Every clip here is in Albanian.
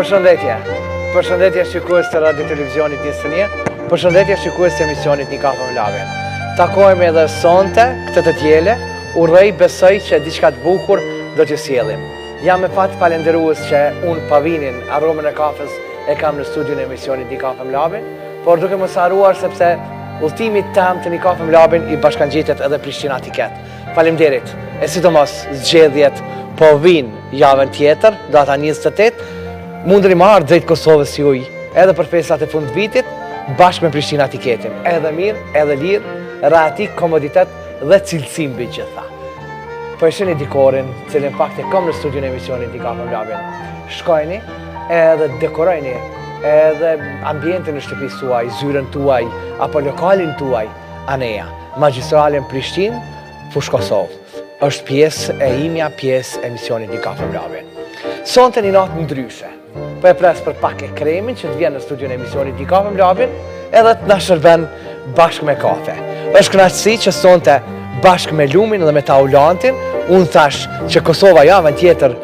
Përshëndetje. Përshëndetje shikues të radio televizionit Nisënia. Përshëndetje shikues të emisionit Një kafe me Lavin. Takojmë edhe sonte këtë të tjele, urrej besoj që diçka të bukur do t'ju sjellim. Jam me fat falenderues që unë pavinin aromën e kafes e kam në studion e emisionit Një kafe me Lavin, por duke mos harruar sepse udhëtimi tam të Një kafe me Lavin i bashkangjitet edhe Prishtina tiket. Faleminderit. E sidomos zgjedhjet po vinë javën tjetër, data 28, mundëri marrë drejt Kosovës juj, edhe për festat e fund vitit, bashkë me Prishtina tiketin. Edhe mirë, edhe lirë, rati, komoditet dhe cilësi mbi gjitha. Po e sheni dikorin, cilin fakt e kam në studion e emisionit Një kafe me Lavin. Shkojni edhe dekorojni edhe ambientin në shtëpisë tuaj, zyren tuaj, apo lokalin tuaj, aneja. Magjistralen Prishtinë, Fushë Kosovë. Është pjesë e imja, pjesë e emisionit Një kafe me Lavin. Sonte një natë ndryshe. Po e pres për pak e kremin që të vjen në studion e emisionit Një kafe me Lavin edhe të na shërben bashkë me kafe. Është kënaqësi që sonte bashkë me Lumin dhe me Taulantin, unë thash që Kosova javën tjetër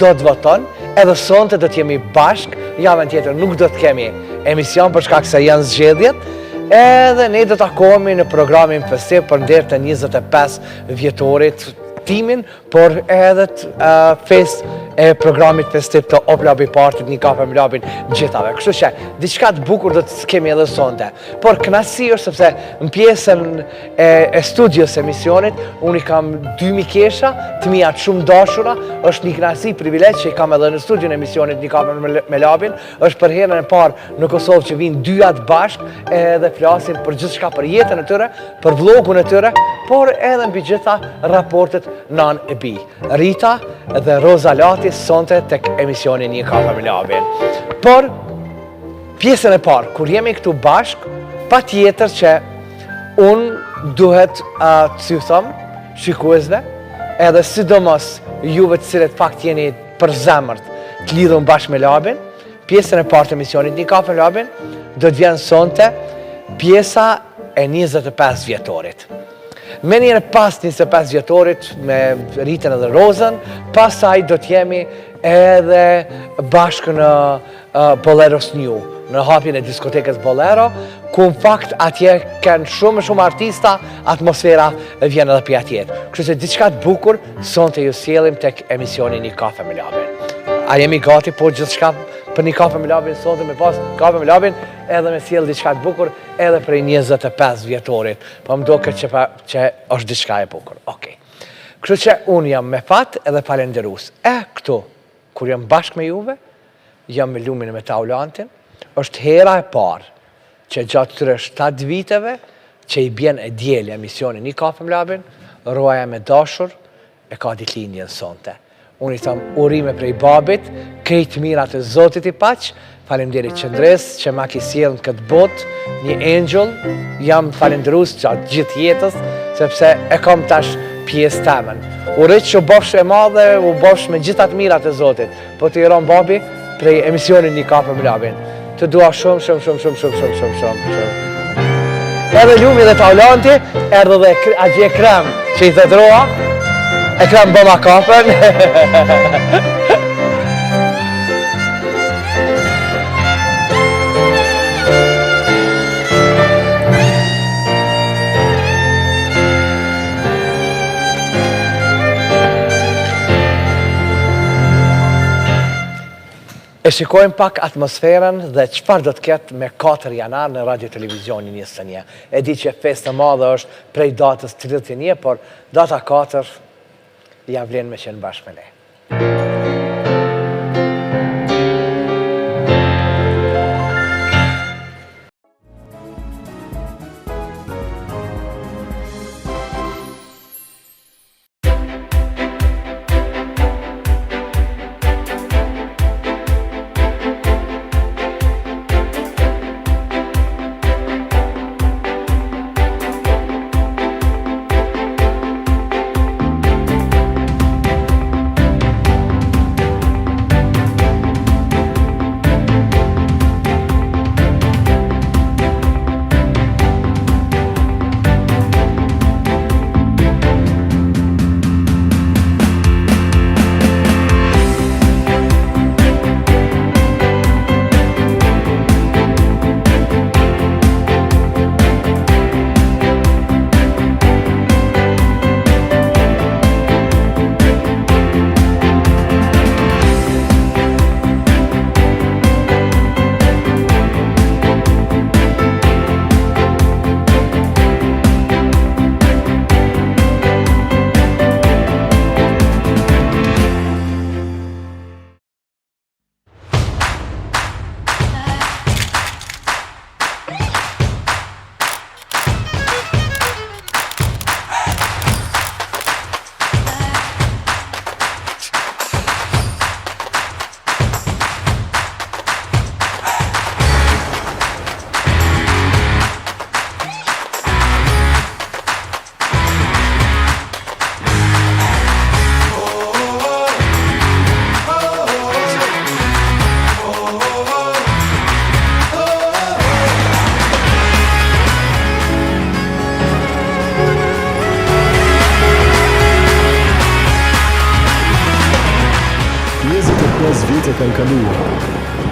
do të voton, edhe sonte do të jemi bashkë, javën tjetër nuk do të kemi emision për shkak se janë zgjedhjet, edhe ne do të takohemi në programin festiv për nder të 25 vjetorit timin, por edhe fest e programit festiv të Oplabi Partit Një kafe me Lavin gjithave. Kështu që diçka të bukur do të kemi edhe sonte. Por kënaqësi është sepse në pjesën e studios emisionit unë i kam 2 mikesha, të mia shumë dashura, është një kënaqësi, privilegj që i kam edhe në studion e emisionit Një kafe me Lavin. Është për herën e parë në Kosovë që vinë dyat bashkë edhe flasin për gjithçka, për jetën e tyre, për vlogun e tyre, por edhe mbi gjitha raportet nan e bi. Rita dhe Roza Lati sonte tek emisioni Një kafe me Lavin. Por pjesën e parë, kur jemi këtu bashkë, pa tjetër që unë duhet të ju thom, shikuesve, edhe sidomos juve të cilët fakt jeni për zemërt të lidhur bashkë me Lavin, pjesën e parë të emisionit Një kafe me Lavin do të vjen sonte pjesa e 25 vjetorit. Me njëre pas 25 vjetorit me Ritën edhe Rozën, pasaj do t'jemi edhe bashkë në Boleros New, në hapjen e diskotekës Bolero, ku në fakt atje kanë shumë artista, atmosfera vjen edhe për atjetë. Kështu se diçka të bukur, sonte ju sjellim tek emisioni Një kafe me Lavin. A jemi gati po gjithçka për Një kafe me Lavin sonte, me pas kafe me Lavin, edhe me sjell diçka të bukur, edhe prej 25 vjetorit. Po më duket që është diçka e bukur. Okej. Kështu që unë jam me fat edhe falenderues. Këtu, kur jam bashkë me juve, jam me Lumin e me Taulantin, është hera e parë që gjatë këtyre 7 viteve që i bjen e dielë emisioni Një kafe me Lavin, roja me dashur e ka ditëlindjen sonte. Unë i tham urime prej babit, krejt mirat e Zotit i paq, faleminderit qëndres që ma ki sjellën këtë botë, një angel, jam falenderues gjatë gjithë jetës, sepse e kam tash pjesë temën. U rrit që u bofsh e madhe, u bofsh me gjithat mirat e Zotit, po të iron babi prej emisionin Një kafe me Lavin. Të dua shumë. Edhe Lumi dhe Taulanti, erdhë dhe agje krem që i thedroa, e krem bëma kafen. E shikojmë pak atmosferën dhe çfarë do të ketë me 4 janar në radio televizionin Nisënia. E di që festa e madhe është prej datës 31, por data 4 ja vlen me qenë bashkë me ne. kanë kaluar.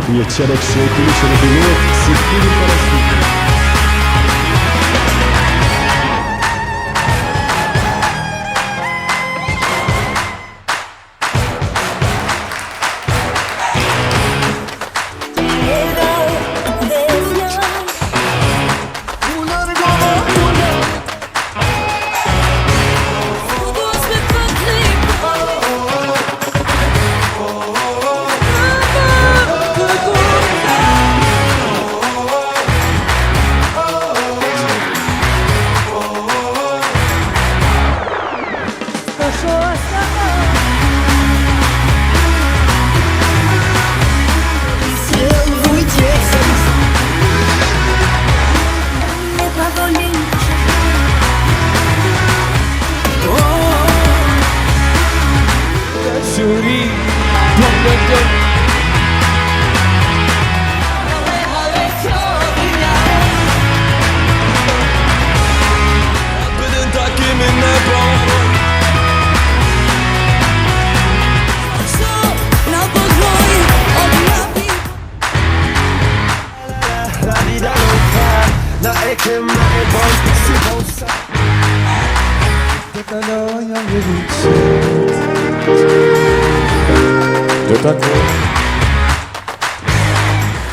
Një qerek shekulli që rëdhinohet si fillim parashikë.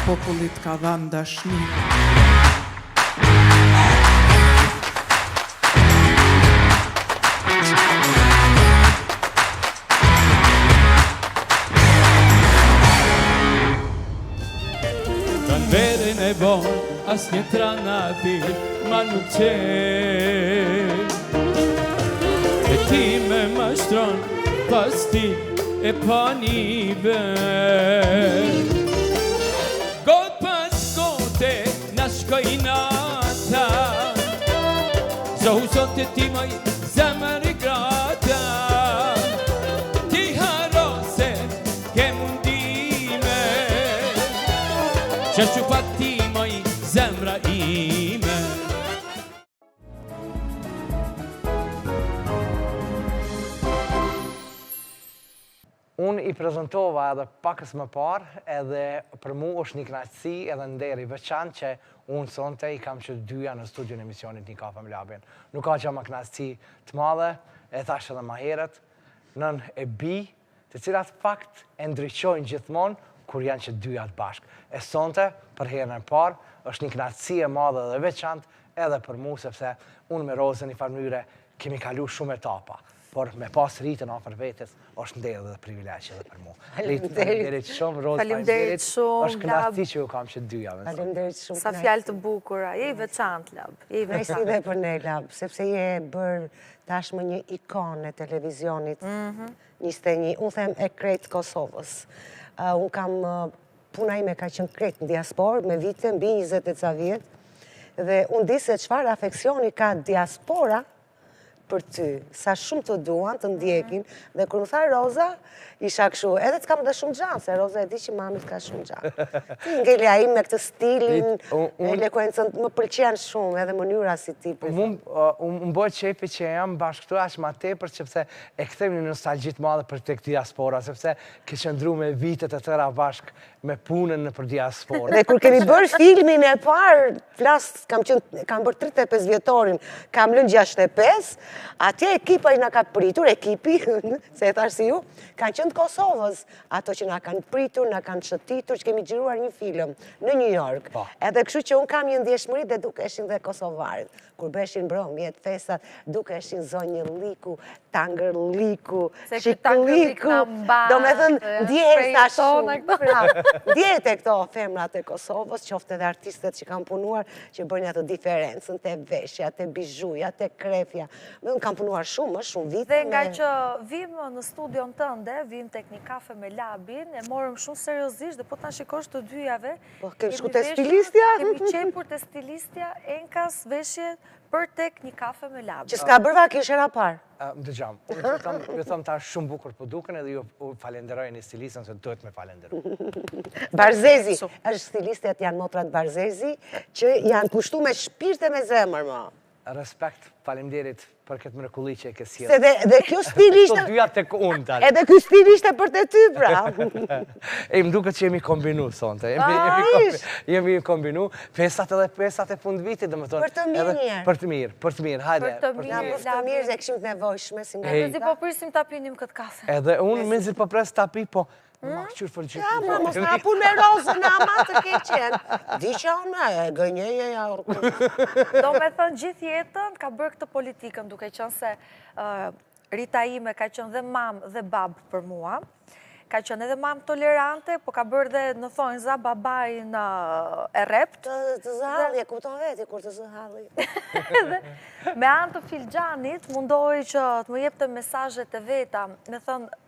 Popullit ka dhënë dashni. Kanë verën e bon, as një tranati, ma nuk qenë. E ti me mashtron, pas ti e panive. God pas gote, na shkoj nata, zohu sot e ti moj zemër i grata. Ti harose, ke mundime, që shupat ti moj zemra ime. Unë i prezentova edhe pakës më parë, edhe për mu është një knaqësi edhe nderi veçantë që unë sonte i kam që dyja në studion e emisionit Një Kafe me Labin. Nuk ka që më knaqësi të madhe, e thash edhe ma herët, nën e bi, të cilat fakt e ndryqojnë gjithmonë kur janë që dyja të bashkë. E sonte, për herën e parë, është një knaqësi e madhe dhe veçantë edhe për mu, sepse unë me Rozën i farmyre kemi kalu shumë etapa. Por me pas rritën afër vetes, është ndërë dhe privilegje edhe për mu. Faleminderit shumë, Rozë, faleminderit shumë, është knaqësi që ju kam që dyja. Faleminderit shumë. Sa fjalë të bukura, je i veçantë, Lab. Je i veçantë. Ai si dhe për ne, Lab, sepse je bërë tashmë një ikonë e televizionit 21. Unë them e krejtë Kosovës. Unë kam puna ime ka qenë krejtë në diasporë, me vite mbi 20 e ca vjetë, dhe unë di se çfarë afeksioni ka diaspora për ty, sa shumë të duan, të ndjekin, dhe kërë më tha Roza, isha këshu, edhe të kam dhe shumë gjanë, se Roza e di që mamit ka shumë gjanë. Ti ngelja im me këtë stilin, elekuencën, më pëlqen shumë, edhe mënyra si ti. Unë bëjt qefi që jam bashkë këtu ashtë ma tepër, sepse e këthejmë një nostalgjit madhe për të këtë diaspora, sepse ke qëndru me vitet e tëra bashkë me punën në për diaspora. Dhe kur kemi bërë filmin e parë, kam bërë 35 vjetorin, kam lënë 65, atje ekipa i nga ka pritur, ekipi, se e thash si ju, kanë qënë të Kosovës, ato që nga kanë pritur, nga kanë shëtitur, që kemi gjiruar një film në New York. Edhe kështu që unë kam një ndjeshmëri dhe duke eshin dhe Kosovarit. Kur beshin mbrëmjet, festat, duke eshin Zonjë Liku, Tangër Liku, Shik Liku, do me thënë, djetë e këto femrat e Kosovës, qofte dhe artistet që kam punuar, që bërnjë atë diferencën, të veshja, të bijuja, të krefja. Me unë kam punuar shumë vite. Dhe nga që vim në studion tënde, vim tek Një Kafe me Labin, e morëm shumë seriozisht dhe po të në shikosh të dyjave. Kemi shku të stilistja? Kemi qepur të stilistja, enkas veshje për tek Një Kafe me Labin. Që s'ka bërva kishë era parë? Më dëgjam, ju thëmë ta shumë bukur për duken edhe ju falenderojnë i stilistën se duhet me falenderoj. Barzezi, është stilistet janë motrat Barzezi, që janë pushtu me shpirtë e me zemër, ma. Respekt, faleminderit për këtë mrekulli që e ke sjellë. Se dhe kjo stil ishte... Të dyja tek unë tani. Edhe kjo stil ishte për të ty, pra. Më duket që jemi kombinu sonte. Jemi kombinu pesat edhe pesat e fund vitit, domethënë. Për të mirë njerë. Për të mirë, hajde. Për të mirë, Për të mirë dhe këshim të nevojshme, si nga Mezi po prisim ta pinim këtë kafe. Edhe unë mezi po pres ta pi, po ma qyrë për gjithë. Ja, ma mos nga pun me rozën, ama të ke qenë. Di që unë e gënjeje ja urku. Do me thënë gjithë jetën ka bërë këtë politikën, duke qënë se Rita ime ka qënë dhe mamë dhe babë për mua. Ka qënë edhe mamë tolerante, po ka bërë dhe në thonjë za babajnë e rept. Të zëhalli, e kupton veti kur të zëhalli. Me anë të filxhanit, mundohi që të më jep të mesazhet e veta, me thënë,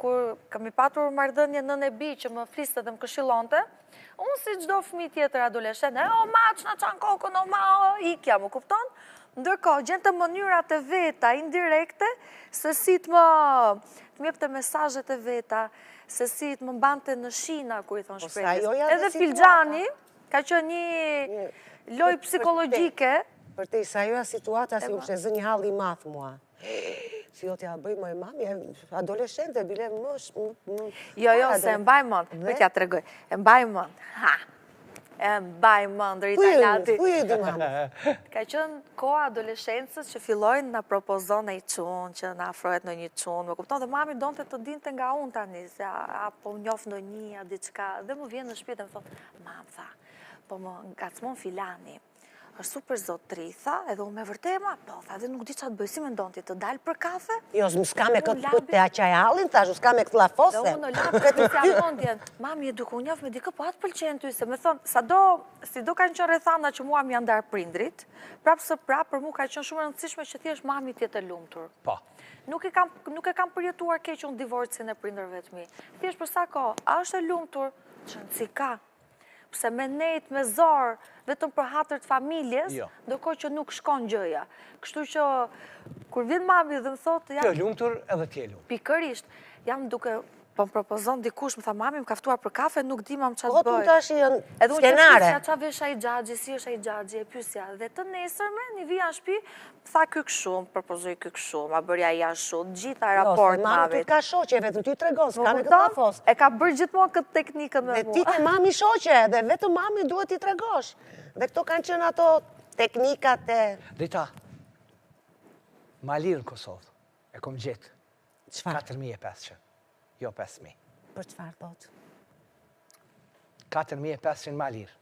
kur kam i patur marrëdhënie nën e bi që më fliste dhe më këshillonte, unë si çdo fëmijë tjetër adoleshent, o ma që na çan kokën, o ma, ikja, më kupton? Ndërkohë, gjente mënyrat e veta, indirekte, se si të më jepte mesazhet e veta, se si të më mbante në shina, kur i thonë shprehjes. Edhe filxhani ka qenë një lojë psikologjike. Për te isa joja situata si më shezë një halli math mua. Si jo t'ja bëj më e mami, adoleshente, bile mësh... Jo, se e mbaj mënd, me t'ja të regoj, e mbaj mënd, e mbaj mënd, Rita Lati. Ujë dhe mama. Ka qënë koha adoleshencës që fillojnë në propozon e i qunë, që në afrohet në një qunë, më kupton, dhe mami donte të dinte nga unë tani, se apo njof në një, a diçka, dhe më vjen në shtëpi dhe më thotë, mam, tha, po më ngacmon filani, është super zotri, tha, edhe unë me vërtema, po, tha, dhe nuk di që atë bëjë, si me ndonë ti të dalë për kafe? Jo, s'ka me këtë putë të aqaj hallin, thash, s'ka me këtë lafose. Dhe unë në lapë këtë si amondjen, mami, e duke unë njëfë me dikë, po atë pëlqenë ty, se me thonë, si do kanë qënë rethana që mua më janë darë prindrit, prapë së prapë, për mu ka qënë shumë rëndësishme që thjesht mami tjetë e lumtur. Po. Nuk e kam përjetuar keq unë divorcin e prindërve të mi. Thjesht për sa ko, a është e lumtur, që ka. Pse me nejt, me zorë, vetëm për hatër të familjes, ndërkohë që nuk shkon gjëja. Kështu që, kur vjen mami dhe më thotë... Kjo lumtur edhe tje lumtur. Pikërisht, jam duke, po më propozon dikush, më tha, mami, më kaftuar për kafe, nuk di ma më qatë Po, bëj. të tash janë skenare. Edhe unë që pysja qa vesh a i gjagji, si është a i gjagji, e pysja. Dhe të nesërme, një vija në shpi, tha kë këshumë, propozoj kë këshumë, a bërja i ashtu, gjitha raport mami. Mami ty ka shoqe, vetëm ty tregon, s'ka me këtë lafos. E ka bërë gjithmonë këtë teknikën me mua. Dhe ti ke mami shoqe, dhe vetëm mami duhet t'i tregosh. Dhe këto kanë qenë ato teknikat e... Rita, ma lirë në Kosovë, e kom gjithë. 4.500, jo 5.000. Për çfarë thot? 4.500 ma lirë.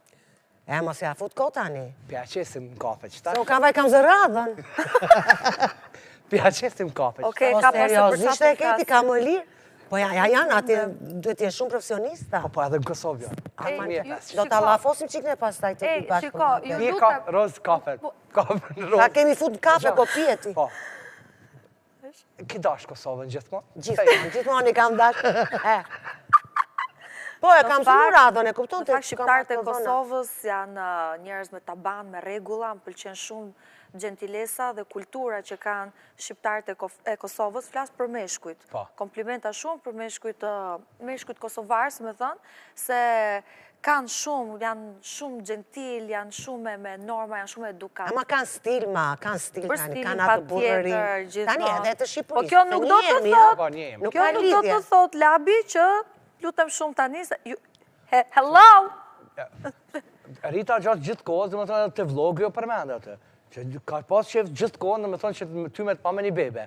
E, mos ja fut ko tani. Pja qesim në kafe, qëta? Se u kam vaj kam zë radhën. Pja qesim kafe, Okej, qëta? ka pasë për Seriozisht e qatë keti, ka më lirë. Po janë, ati duhet t'jesh shumë profesionista. Po edhe në Kosovë, jo. 4.500. Do t'a lafosim qikne pas taj të t'i bashkë. shiko, ju Pje lutem... rozë kafe. Kafe në rozë. Ta kemi fut në kafe, po pjeti. Po. Ki dash Kosovën gjithmonë? Gjithmonë i kam dash. Po, e kam shumë radhën, e kupton të... Në fakt, shqiptarët e Kosovës janë njerëz me taban, me regula, më pëlqen shumë gentilesa dhe kultura që kanë shqiptarët e Kosovës, flasë për meshkujt. Komplimenta shumë për meshkujt kosovarë, se me thënë, se kanë shumë, janë shumë gentil, janë shumë me norma, janë shumë edukat. Ama kanë stil, Për tani, stilin kanë atë burërin. patjetër, gjithmonë. Tani edhe të Shqipërisë. Po kjo nuk do të thotë, Nuk kjo ka nuk do lidhje. të thotë, Labi, që lutem shumë tani, hello! Rita gjatë gjithë kohës, dhe më thonë të vlogë jo përmendë atë. Që ka pas qef gjithë kohën, dhe më thonë që ty me të pa me një bebe.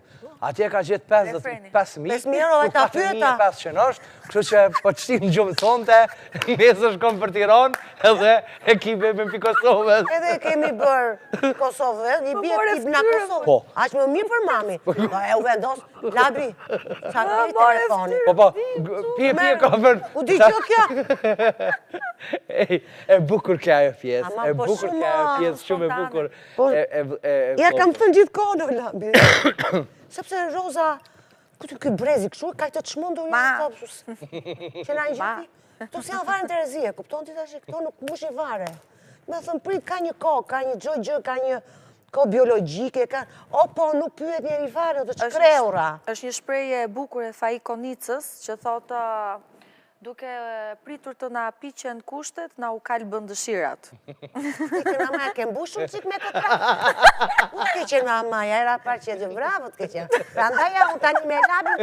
Atje ka gjithë 55.000, 5.000 edhe ta pyeta. 4.500 është, kështu që po qëti në gjumë sonte, mesë shkom për Tiranë, edhe e ki bebe në Kosovës. Edhe kemi bërë Kosovë, një bje tip nga Kosovë. Po. Aq më mirë për mami. E u vendos, Labi, qa kërë telefoni. Po, pje ka për... U di që kjo? E bukur kja e pjesë, Ama, e po bukur shumë, kja e pjesë, shumë e bukur. Ja kam thënë gjithë kohë në Labi. Sepse Roza, këtë brezi këshu, ka këtë të shmundur një që na një gjithi. Këto si janë vare në Terezie, kupton ti tash, këto nuk mush i vare. Me thëmë prit, ka një kohë, ka një gjë, ka një kohë biologjike, o po nuk pyet njeri fare, të qkreura. Është një shprehje e bukur e Fai Konicës, që thotë duke pritur të na piqen kushtet, na u kalë bën dëshirat. Ke qenë mamaja, ke mbushur qik me këtë rafë. Unë ke qenë mamaja, era parë që dhe bravo të ke qenë. Pra ndaja unë tani me labi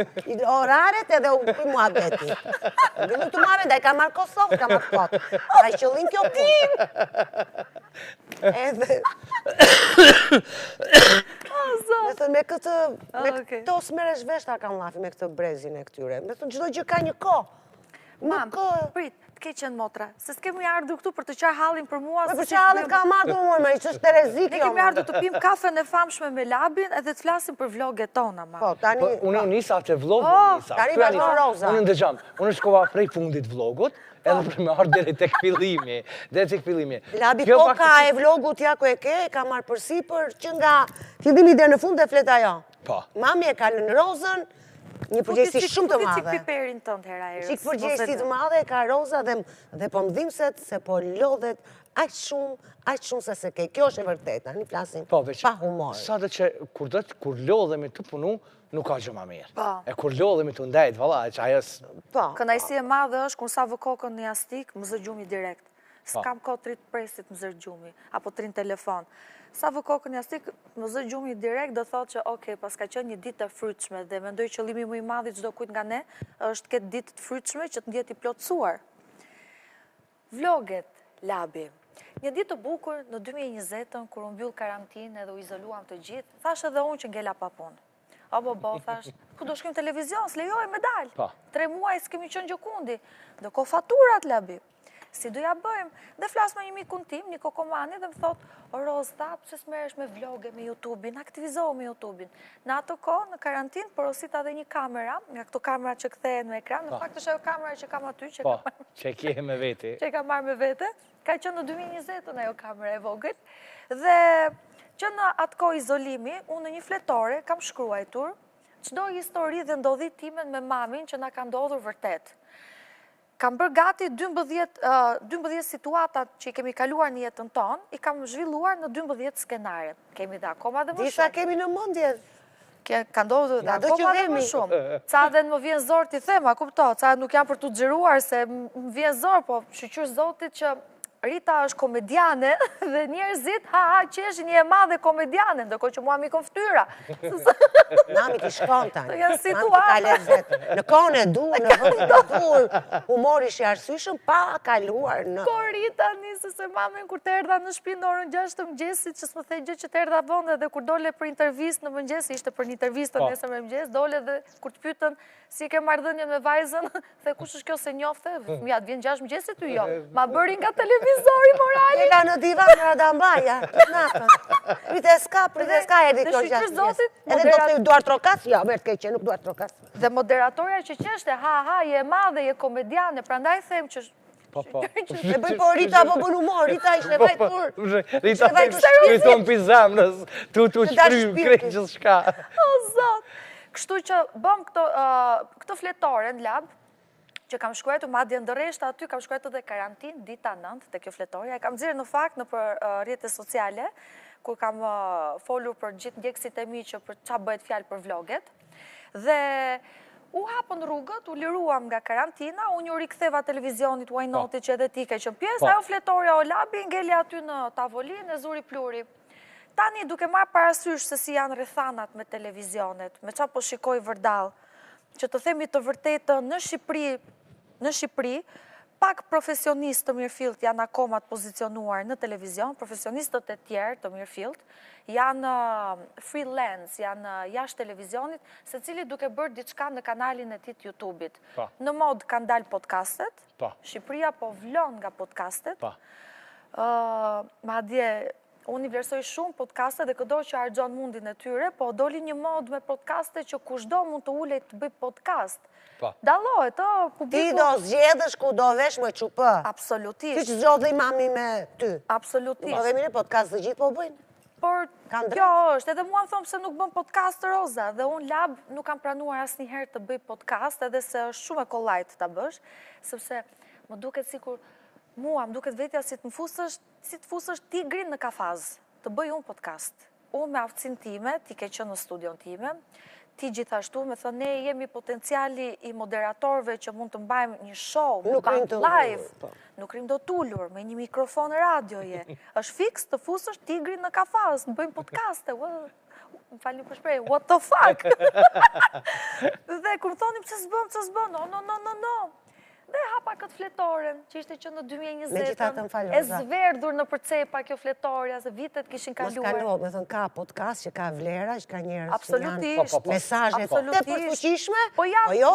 oraret edhe u për mua beti. Nuk të marrë, da i ka marrë Kosovë, ka marrë kotë. Da i qëllin kjo punë. Edhe... Me thënë, me këto smeresh veshta kam lafi me këtë brezin e këtyre. Me thënë, çdo gjë ka një kohë. Mam, prit, të ke qenë motra, se s'kemi ardhur këtu për të qarë hallin për mua. Për qarë hallin ka ardhur mua, më që është Terezik. Ne kemi ardhur të pim kafen e famshme me labin edhe të flasim për vloget tona, mam. Po, tani... Unë nisa atë vlog, nisa. Tani vazhdo Roza. Unë ndëgjam, unë shkova prej fundit vlogut, edhe për me ardhë deri tek fillimi. Labi, koka e vlogut ja ku e ke, ka marrë përsipër që nga fillimi deri në fund e flet ajo. Po. Mami e ka lënë Rozën, një përgjegjësi shumë të madhe. Futi çik piperin tënd hera herës. Çik përgjegjësi të madhe ka Roza dhe po mdhimset se po lodhet aq shumë se ke. Kjo është e vërtetë, tani flasim pa humor. Sa dhe që kur lodhemi të punu, nuk ka gjë ma mirë. Po. E kur lodhemi të ndajt, valla, që ajës... Po. Kënaqësi e madhe është kur sa vë kokën në jastik, më zë gjumi direkt. S'kam kohë të rritë presit më zërë gjumi, apo të rinë telefon. Sa vë kokën në jastik, më zë gjumi direkt, do thotë që, okej, pas ka qenë një ditë të frytshme, dhe mendoj qëllimi më i madh i çdo kujt nga ne, është këtë ditë të frytshme që të ndjetë i plotësuar. Vloget, labi. Një ditë të bukur në 2020, kur unë mbyll karantinë edhe u izoluam të gjithë, thash edhe unë që ngela pa punë. O bo, thash, ku do shkrim televizion, s'lejoj me dalë. 3 muaj s'kemi qenë gjëkundi. Dhe ko faturat, labi. Si do ja bëjmë? Dhe flas me një mikun tim, një kokomani, dhe më thot, o Roz, ta, pëse s'meresh me vloge me YouTube-in, aktivizohu me YouTube-in. Në ato kohë, në karantinë, porosita dhe një kamera, nga këto kamera që kthehet në ekran, në fakt është ajo kamera që kam aty, që ke me veti. Që kam marrë me vete, ka qenë në 2020 ajo kamera e vogël, dhe që në atë kohë izolimi, unë në një fletore kam shkruajtur çdo histori dhe ndodhitimet me mamin që na ka ndodhur vërtet. Kam bërë gati 12 situatat që i kemi kaluar në jetën tonë, i kam zhvilluar në 12 skenare. Kemi dhe akoma dhe më shumë. Disa kemi në mendje. Ka ndodhur dhe akoma dhe më shumë. Ca dhe më vjen zor t'i them, a kupto, ca nuk jam për t'u xhiruar se më vjen zor, po shqyr zotit që Rita është komediane dhe njerëzit qeshin një e madhe komediane, ndërkohë që mua mi kon ftyra. Mami t'i shkon tani. Janë situata. Në kohën e dur, në vëndin e dur, humori shi arsyeshëm pa kaluar në... Ko Rita nisë se mamin kur të erdha në shtëpi në orën 6 të mëngjesit, që s'më thej gjë që të erdha vonë dhe kur dole për intervistë në mëngjes, ishte për një intervistë të nesër me mëngjes, dole dhe kur të pyetën si ke marrëdhënien me vajzën, the kush është kjo se njofte, fëmijat vjen 6 mëngjesit ty jo. Ma bëri nga televizori morali. E ka në divan në Radambaja, natën. Priteska, erdi kjo 6 mëngjes. Edhe do të duar trokas? Ja, mërë t'ke që nuk duar trokas. Dhe moderatorja që qeshte, je madhe, je komediane, prandaj them që... E bëj po Rita po bën humor, Rita ishte vajtur. Rita shkriton pizamnës, tu shkrymë krejtë që s'ka. O, zot! Kështu që bëm këto fletore në lab, që kam shkruajtur madje ndërreshta aty, kam shkruajtur dhe karantinë, dita 9 të kjo fletorja. E kam nxjerrë në fakt në për rrjetet sociale, kur kam folur për gjithë ndjekësit e mi që për qa bëhet fjalë për vloget. Dhe u hapën rrugët, u liruam nga karantina, unë ju riktheva televizionit Why Not që edhe ti ke qenë pjesë, ajo fletorja o labi, ngeli aty në tavolinë e zuri pluri. Tani duke marrë parasysh se si janë rrethanat me televizionet, me qa po shikoj vërdall, që të themi të vërtetë në Shqipëri, pak profesionistë të mirëfillt janë akoma të pozicionuar në televizion, profesionistët e tjerë të mirëfillt janë freelance, janë jashtë televizionit, se cili duke bërë diçka në kanalin e tij të YouTube-it. Në mod kanë dalë podcastet, Shqipëria po vlon nga podcastet, madje unë i vlerësoj shumë podcaste dhe këdo që argjon mundin e tyre, po doli një mod me podcaste që kushdo mund të ulej të bëj podcast. Dallohet, publiku... Ti do zgjedhësh ku do vesh me qupë. Absolutisht. Ti që zgjodhi mami me ty. Absolutisht. Po dhe mire podcast të gjithë po bëjnë. Por kjo është, edhe mua më thonë se nuk bën podcast të Roza, dhe unë lab nuk kam pranuar asnjëherë të bëj podcast, edhe se është shumë e kollajt ta bësh, sepse më duket sikur mua, më duket vetja si të fusësh tigrin në kafaz, të bëj unë podcast. unë me aftësinë time, ti ke qenë në studion time, ti gjithashtu me thënë, ne jemi potenciali i moderatorëve që mund të mbajmë një show, Nuk rrim të live, ullur, po. nuk rrim do t'ullur, me një mikrofon radioje. Është fiks të fusësh tigrin në kafas, në bëjmë podcaste, më falni për shprehjen, what the fuck? Dhe kur thonim pse s'bën, no. Dhe hapa këtë fletoren, që ishte që në 2020, e zverdur në përcepa kjo fletorja, se vitet kishin kaluar. Mos me thënë ka podcast që ka vlera, që ka njerëz Absolutisht. mesazhe të përfuqishme, Po jo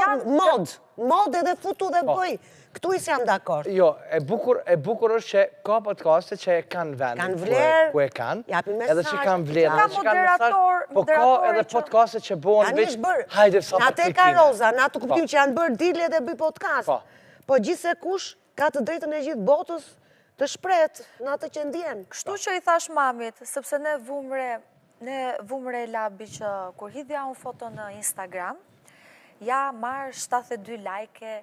mod edhe futu dhe bëj. Këtu is jam dakord. Jo, e bukur është që ka podcaste që e kanë vendin. Kanë vlerë, ku e kanë. japin Edhe që mesazhe, kanë vlerë. Ka edhe që kanë mesazh, po ka edhe podcaste që bëhen veç hajde sa na te ka Roza, na të kuptim që janë bërë dile dhe bëj podcast. Po gjithse kush ka të drejtën e gjithë botës të shpret në atë që ndjen. Kështu që i thash mamit, sepse ne vumre labi që kur hidhja unë foto në Instagram, ja marë 72 like,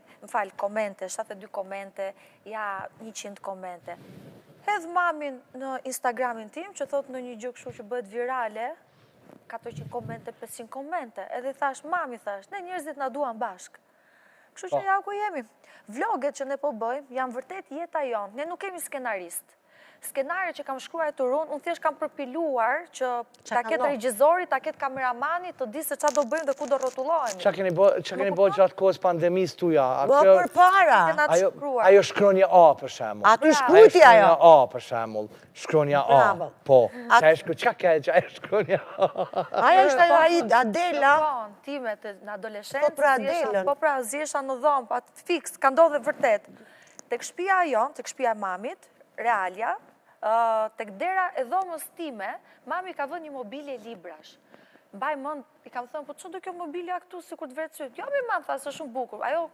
komente, 72 komente, ja 100 komente. Hedh mamin në Instagramin tim, që thot në një gjë kështu që bëhet virale, 400 komente, 500 komente. Edhe thash, mami thash, ne njerëzit na duan bashk. Kështu që ja ku jemi. Vloget që ne po bëjmë, janë vërtet jeta jonë. Ne nuk kemi skenarist. Skenare që kam shkruar të unë thjesht kam përpiluar që ta ketë regjizori, ta ketë kameramani, të di se qa do bëjmë dhe ku do rrotullohemi. Qa keni bo gjatë kohës pandemis tuja? Bo për para. Ajo shkronja A për shemull. A ty shkrujti ajo? Shkronja A për shemull. Shkronja A. Po. Qa ke shkronja A? Ajo është ajo Adela. Time në adoleshentë. Po pra Adelën. Po pra zjesha në dhomë, pa fix, ka ndodhe vërtet. Tek shtëpia jon, tek shtëpia mamit, Realja, tek dera e dhomës time, mami ka vënë një mobilje librash. Mbaj mend, i kam thënë, po që do kjo mobilja këtu si kur të vretë sytë? Jo, mi mam, tha, se shumë bukur. Ajo,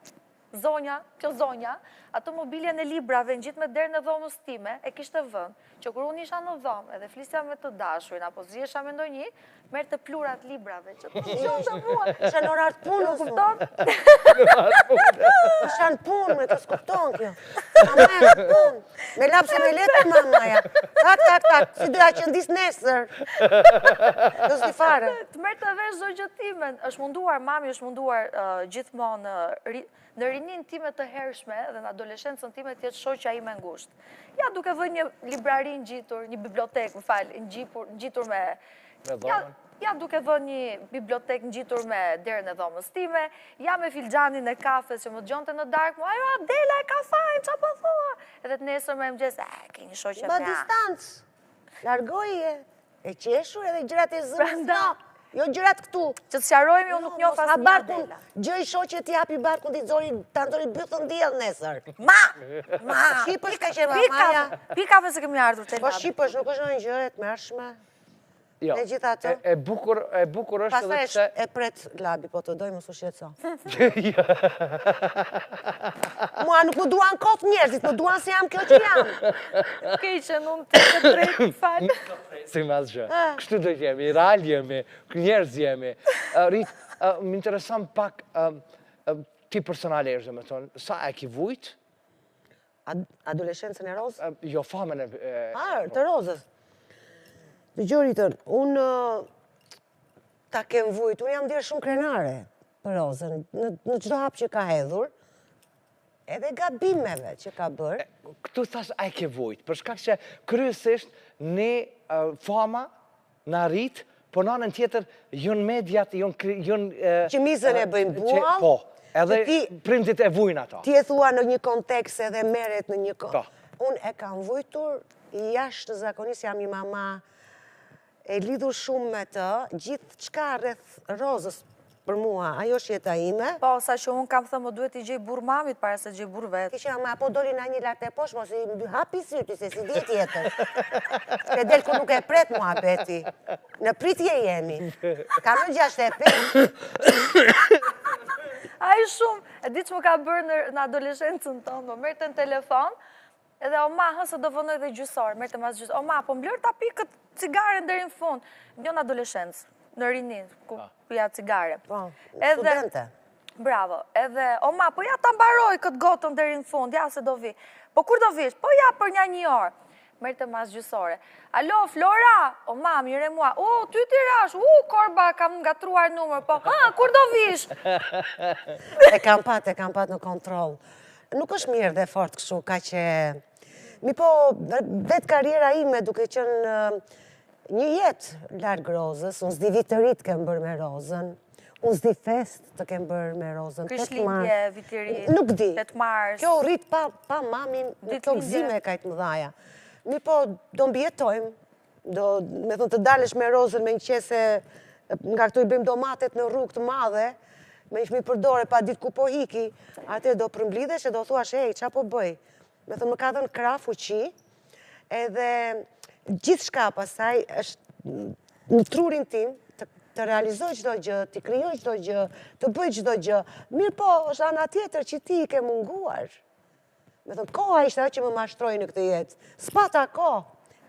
kjo zonja, ato mobiljen e librave në gjithë me derën e dhomës time, e kishte vënë, që kur unë isha në dhomë, edhe flisja me të dashurin, apo zjesha me ndonjë, merë të plurat librave, që të shumë të mua. Isha në orar të punë, Nuk kupton? Isha në punë, me të s'kupton kjo. Mama e në punë. Me lapse me letë mamaja. Tak, si doja që ndis nesër. Do s'li fare. Të merë të vesh zogjëtimen. është munduar, mami është munduar gjithmonë në rinin time të hershme dhe në adoleshencën time tjetë shoqja ime ngusht. Ja duke vë një librari në gjitur, një bibliotek, më falë, në gjitur me... Ja duke vë një bibliotek në gjitur me derën e dhomës time, ja me filxhanin e kafes që më gjonte në darkë, ajo Adela e ka fajnë, qa po thua? Edhe të nesër me më gjesë, ke një shoqja Ba fja. distancë. Largoje, e qeshur edhe gjërat e zëmë. Jo gjërat këtu. Që të sjarojmi, unë nuk njoh pas një Adela. Gjëj shoqe t'japi barkun t'i ta nxori bythën djellë nesër. Ma! Shqipësh ka që mamaja. Pi kafe se kemi ardhur të Po labë. shqipësh nuk është në gjë e t'mershme. Jo, E gjitha të. e bukur është edhe Pastaj pse... e pret labi, po të doj më su shqetëso. Mua nuk më duan kot njerëzit, më duan se jam kjo që jam. Okej, që unë të drejtë falë. Si mas gjë. Kështu do jemi, real jemi, njerëz jemi. Rit, më intereson pak ti personalisht, me thonë, sa e ki vujt? Adoleshencën e rozë? Jo, famën e... Të rozës. Të gjoritën, unë ta kem vujt, unë jam dirë shumë krenare për rozën, në qdo hap që ka hedhur, edhe gabimeve që ka bërë. Këtu thash a e ke vujt, për shkak që kryesisht ne fama në rrit, po në anën tjetër, jënë mediat, jënë... Që mizën e bëjmë buall. Po, edhe prindit e vujnë ato. Ti e thua në një kontekst edhe meret në një kontekst. Unë e kam vujtur, jashtë zakonisht jam një mama e lidhur shumë me të, gjithë qka rreth rozës për mua, ajo është jeta ime. Po, sa që unë kam thëmë, duhet i gjej burë mamit, para se gjej burë vetë. Kisha, ma po doli na një lartë e poshë, mos i hapi syrti, se si dje tjetër. Se del ku nuk e pret mua beti. Në pritje jemi. Kam në 65. Ai shumë, e di që më ka bërë në adoleshencën tonë, më mërë të në telefon, edhe o ma, hëse do vënoj dhe gjysor, mërë të mas gjysor, o ma, po më lërë ta pi këtë cigare deri në fund, një në adoleshencë, në rinin, ku pija cigare. Po, studente. Bravo, edhe, o ma, po ja ta mbaroj këtë gotën deri në fund, ja se do vi. Po kur do vish? Po ja për një orë. Merë të mas gjysore. Alo, Flora! O, ma, mire mua. O, ty ti rash. Korba, kam ngatruar numër. Po, kur do vish? E kam pat në kontrol. Nuk është mirë dhe fort kështu, ka që... Mi po, vetë karriera ime duke qenë një jetë largë Rozës, unë s'di vitërit kem bërë me Rozën, unë s'di fest të kem bërë me Rozën. Krishtlindje, vitirit, nuk di. 8 mars. Kjo rrit pa mamin në këto gëzime kajtë më dhaja. Mi po, do mbjetojmë, me thënë të dalesh me Rozën me një qese, nga këtu i bëjmë domatet në rrugë të madhe, me ishmi përdore pa ditë ku po hiki, atë do përmblidhesh e do thuash, qa po bëj? Me thënë më ka dhënë krah fuqi, edhe gjithë shka pasaj është në trurin tim, të realizoj qdo gjë, të kryoj qdo gjë, të bëj qdo gjë. Mirë po, është ana tjetër që ti i ke munguar. Me thënë, koha ishte ajo që më mashtroj në këtë jetë. S'pata kohë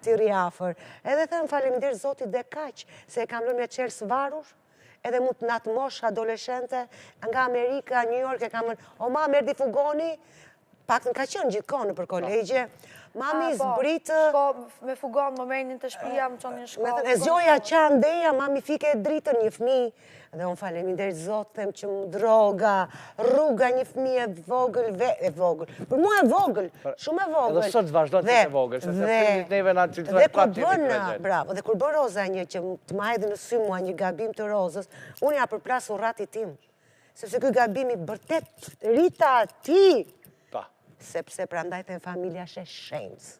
të riafër. Edhe thëmë faleminderit Zotit dhe kaq, se e kam lënë me qelë së varur, edhe mund të natë mosh adoleshente, nga Amerika, New York, e kam lënë, o ma, merdi fugoni, pak në ka qënë gjithkohë në për kolegje, mami zbritë... Po, me fugon, më merinin të shpia, më qonin shkollë. Me thënë, e zgjoja qanë ndeja, mami fike e dritën një fmi, dhe unë faleminderit Zotë, them që më droga, rruga një fmi e vogël, për mua e vogël, shumë e vogël. Edhe sot vazhdo të e vogël, se prindit neve na të dhe kur bënë, bravo, dhe kur bën Roza një që të ma edhe në sy mua një gabim të Rozës, unë ja përplasu rrati tim, sepse ky gabimi bërtet Rita ti, sepse prandaj të në familja shë shenjës.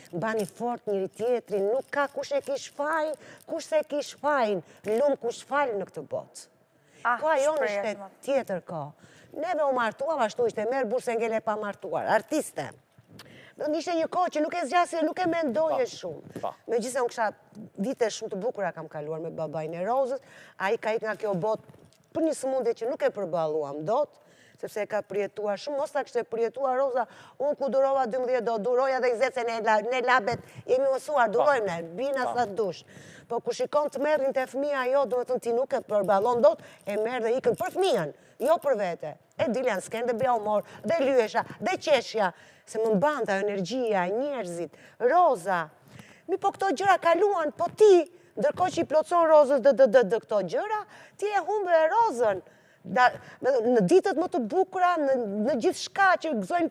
Bani fort njëri tjetrin, nuk ka kush e kish fajn, kush se kish fajn, lumë kush falë në këtë botë. Koha jonë ishte tjetër ko. Neve u martuam, ashtu ishte merë burse ngele pa martuar, artiste. Ishte një kohë që nuk e zgjasë, nuk e mendoje shumë. Me gjithse unë kësha vite shumë të bukura kam kaluar me babajnë e Rozës, a i ka ik nga kjo botë për një sëmundje që nuk e përballuam dot, sepse e ka përjetuar shumë, mos ta kështë e përjetuar Roza, unë ku durova 12 do, duroja dhe 20 se ne labet jemi mësuar, durojmë ne, bina sa dush. Po ku shikon të merrin të fëmija jo, do të thënë ti nuk e përballon dot, e merr dhe ikën për fëmijën, jo për vete. E diljan s'ken dhe bja humor, dhe lyesha, dhe qeshja, se më mbanta energjia, njerëzit, Roza. Mi po këto gjëra kaluan, po ti, ndërkohë që i plotson Rozës dhe këto gjëra, ti e humbe e Rozën. Në ditët më të bukura, në gjithë shka që gëzojnë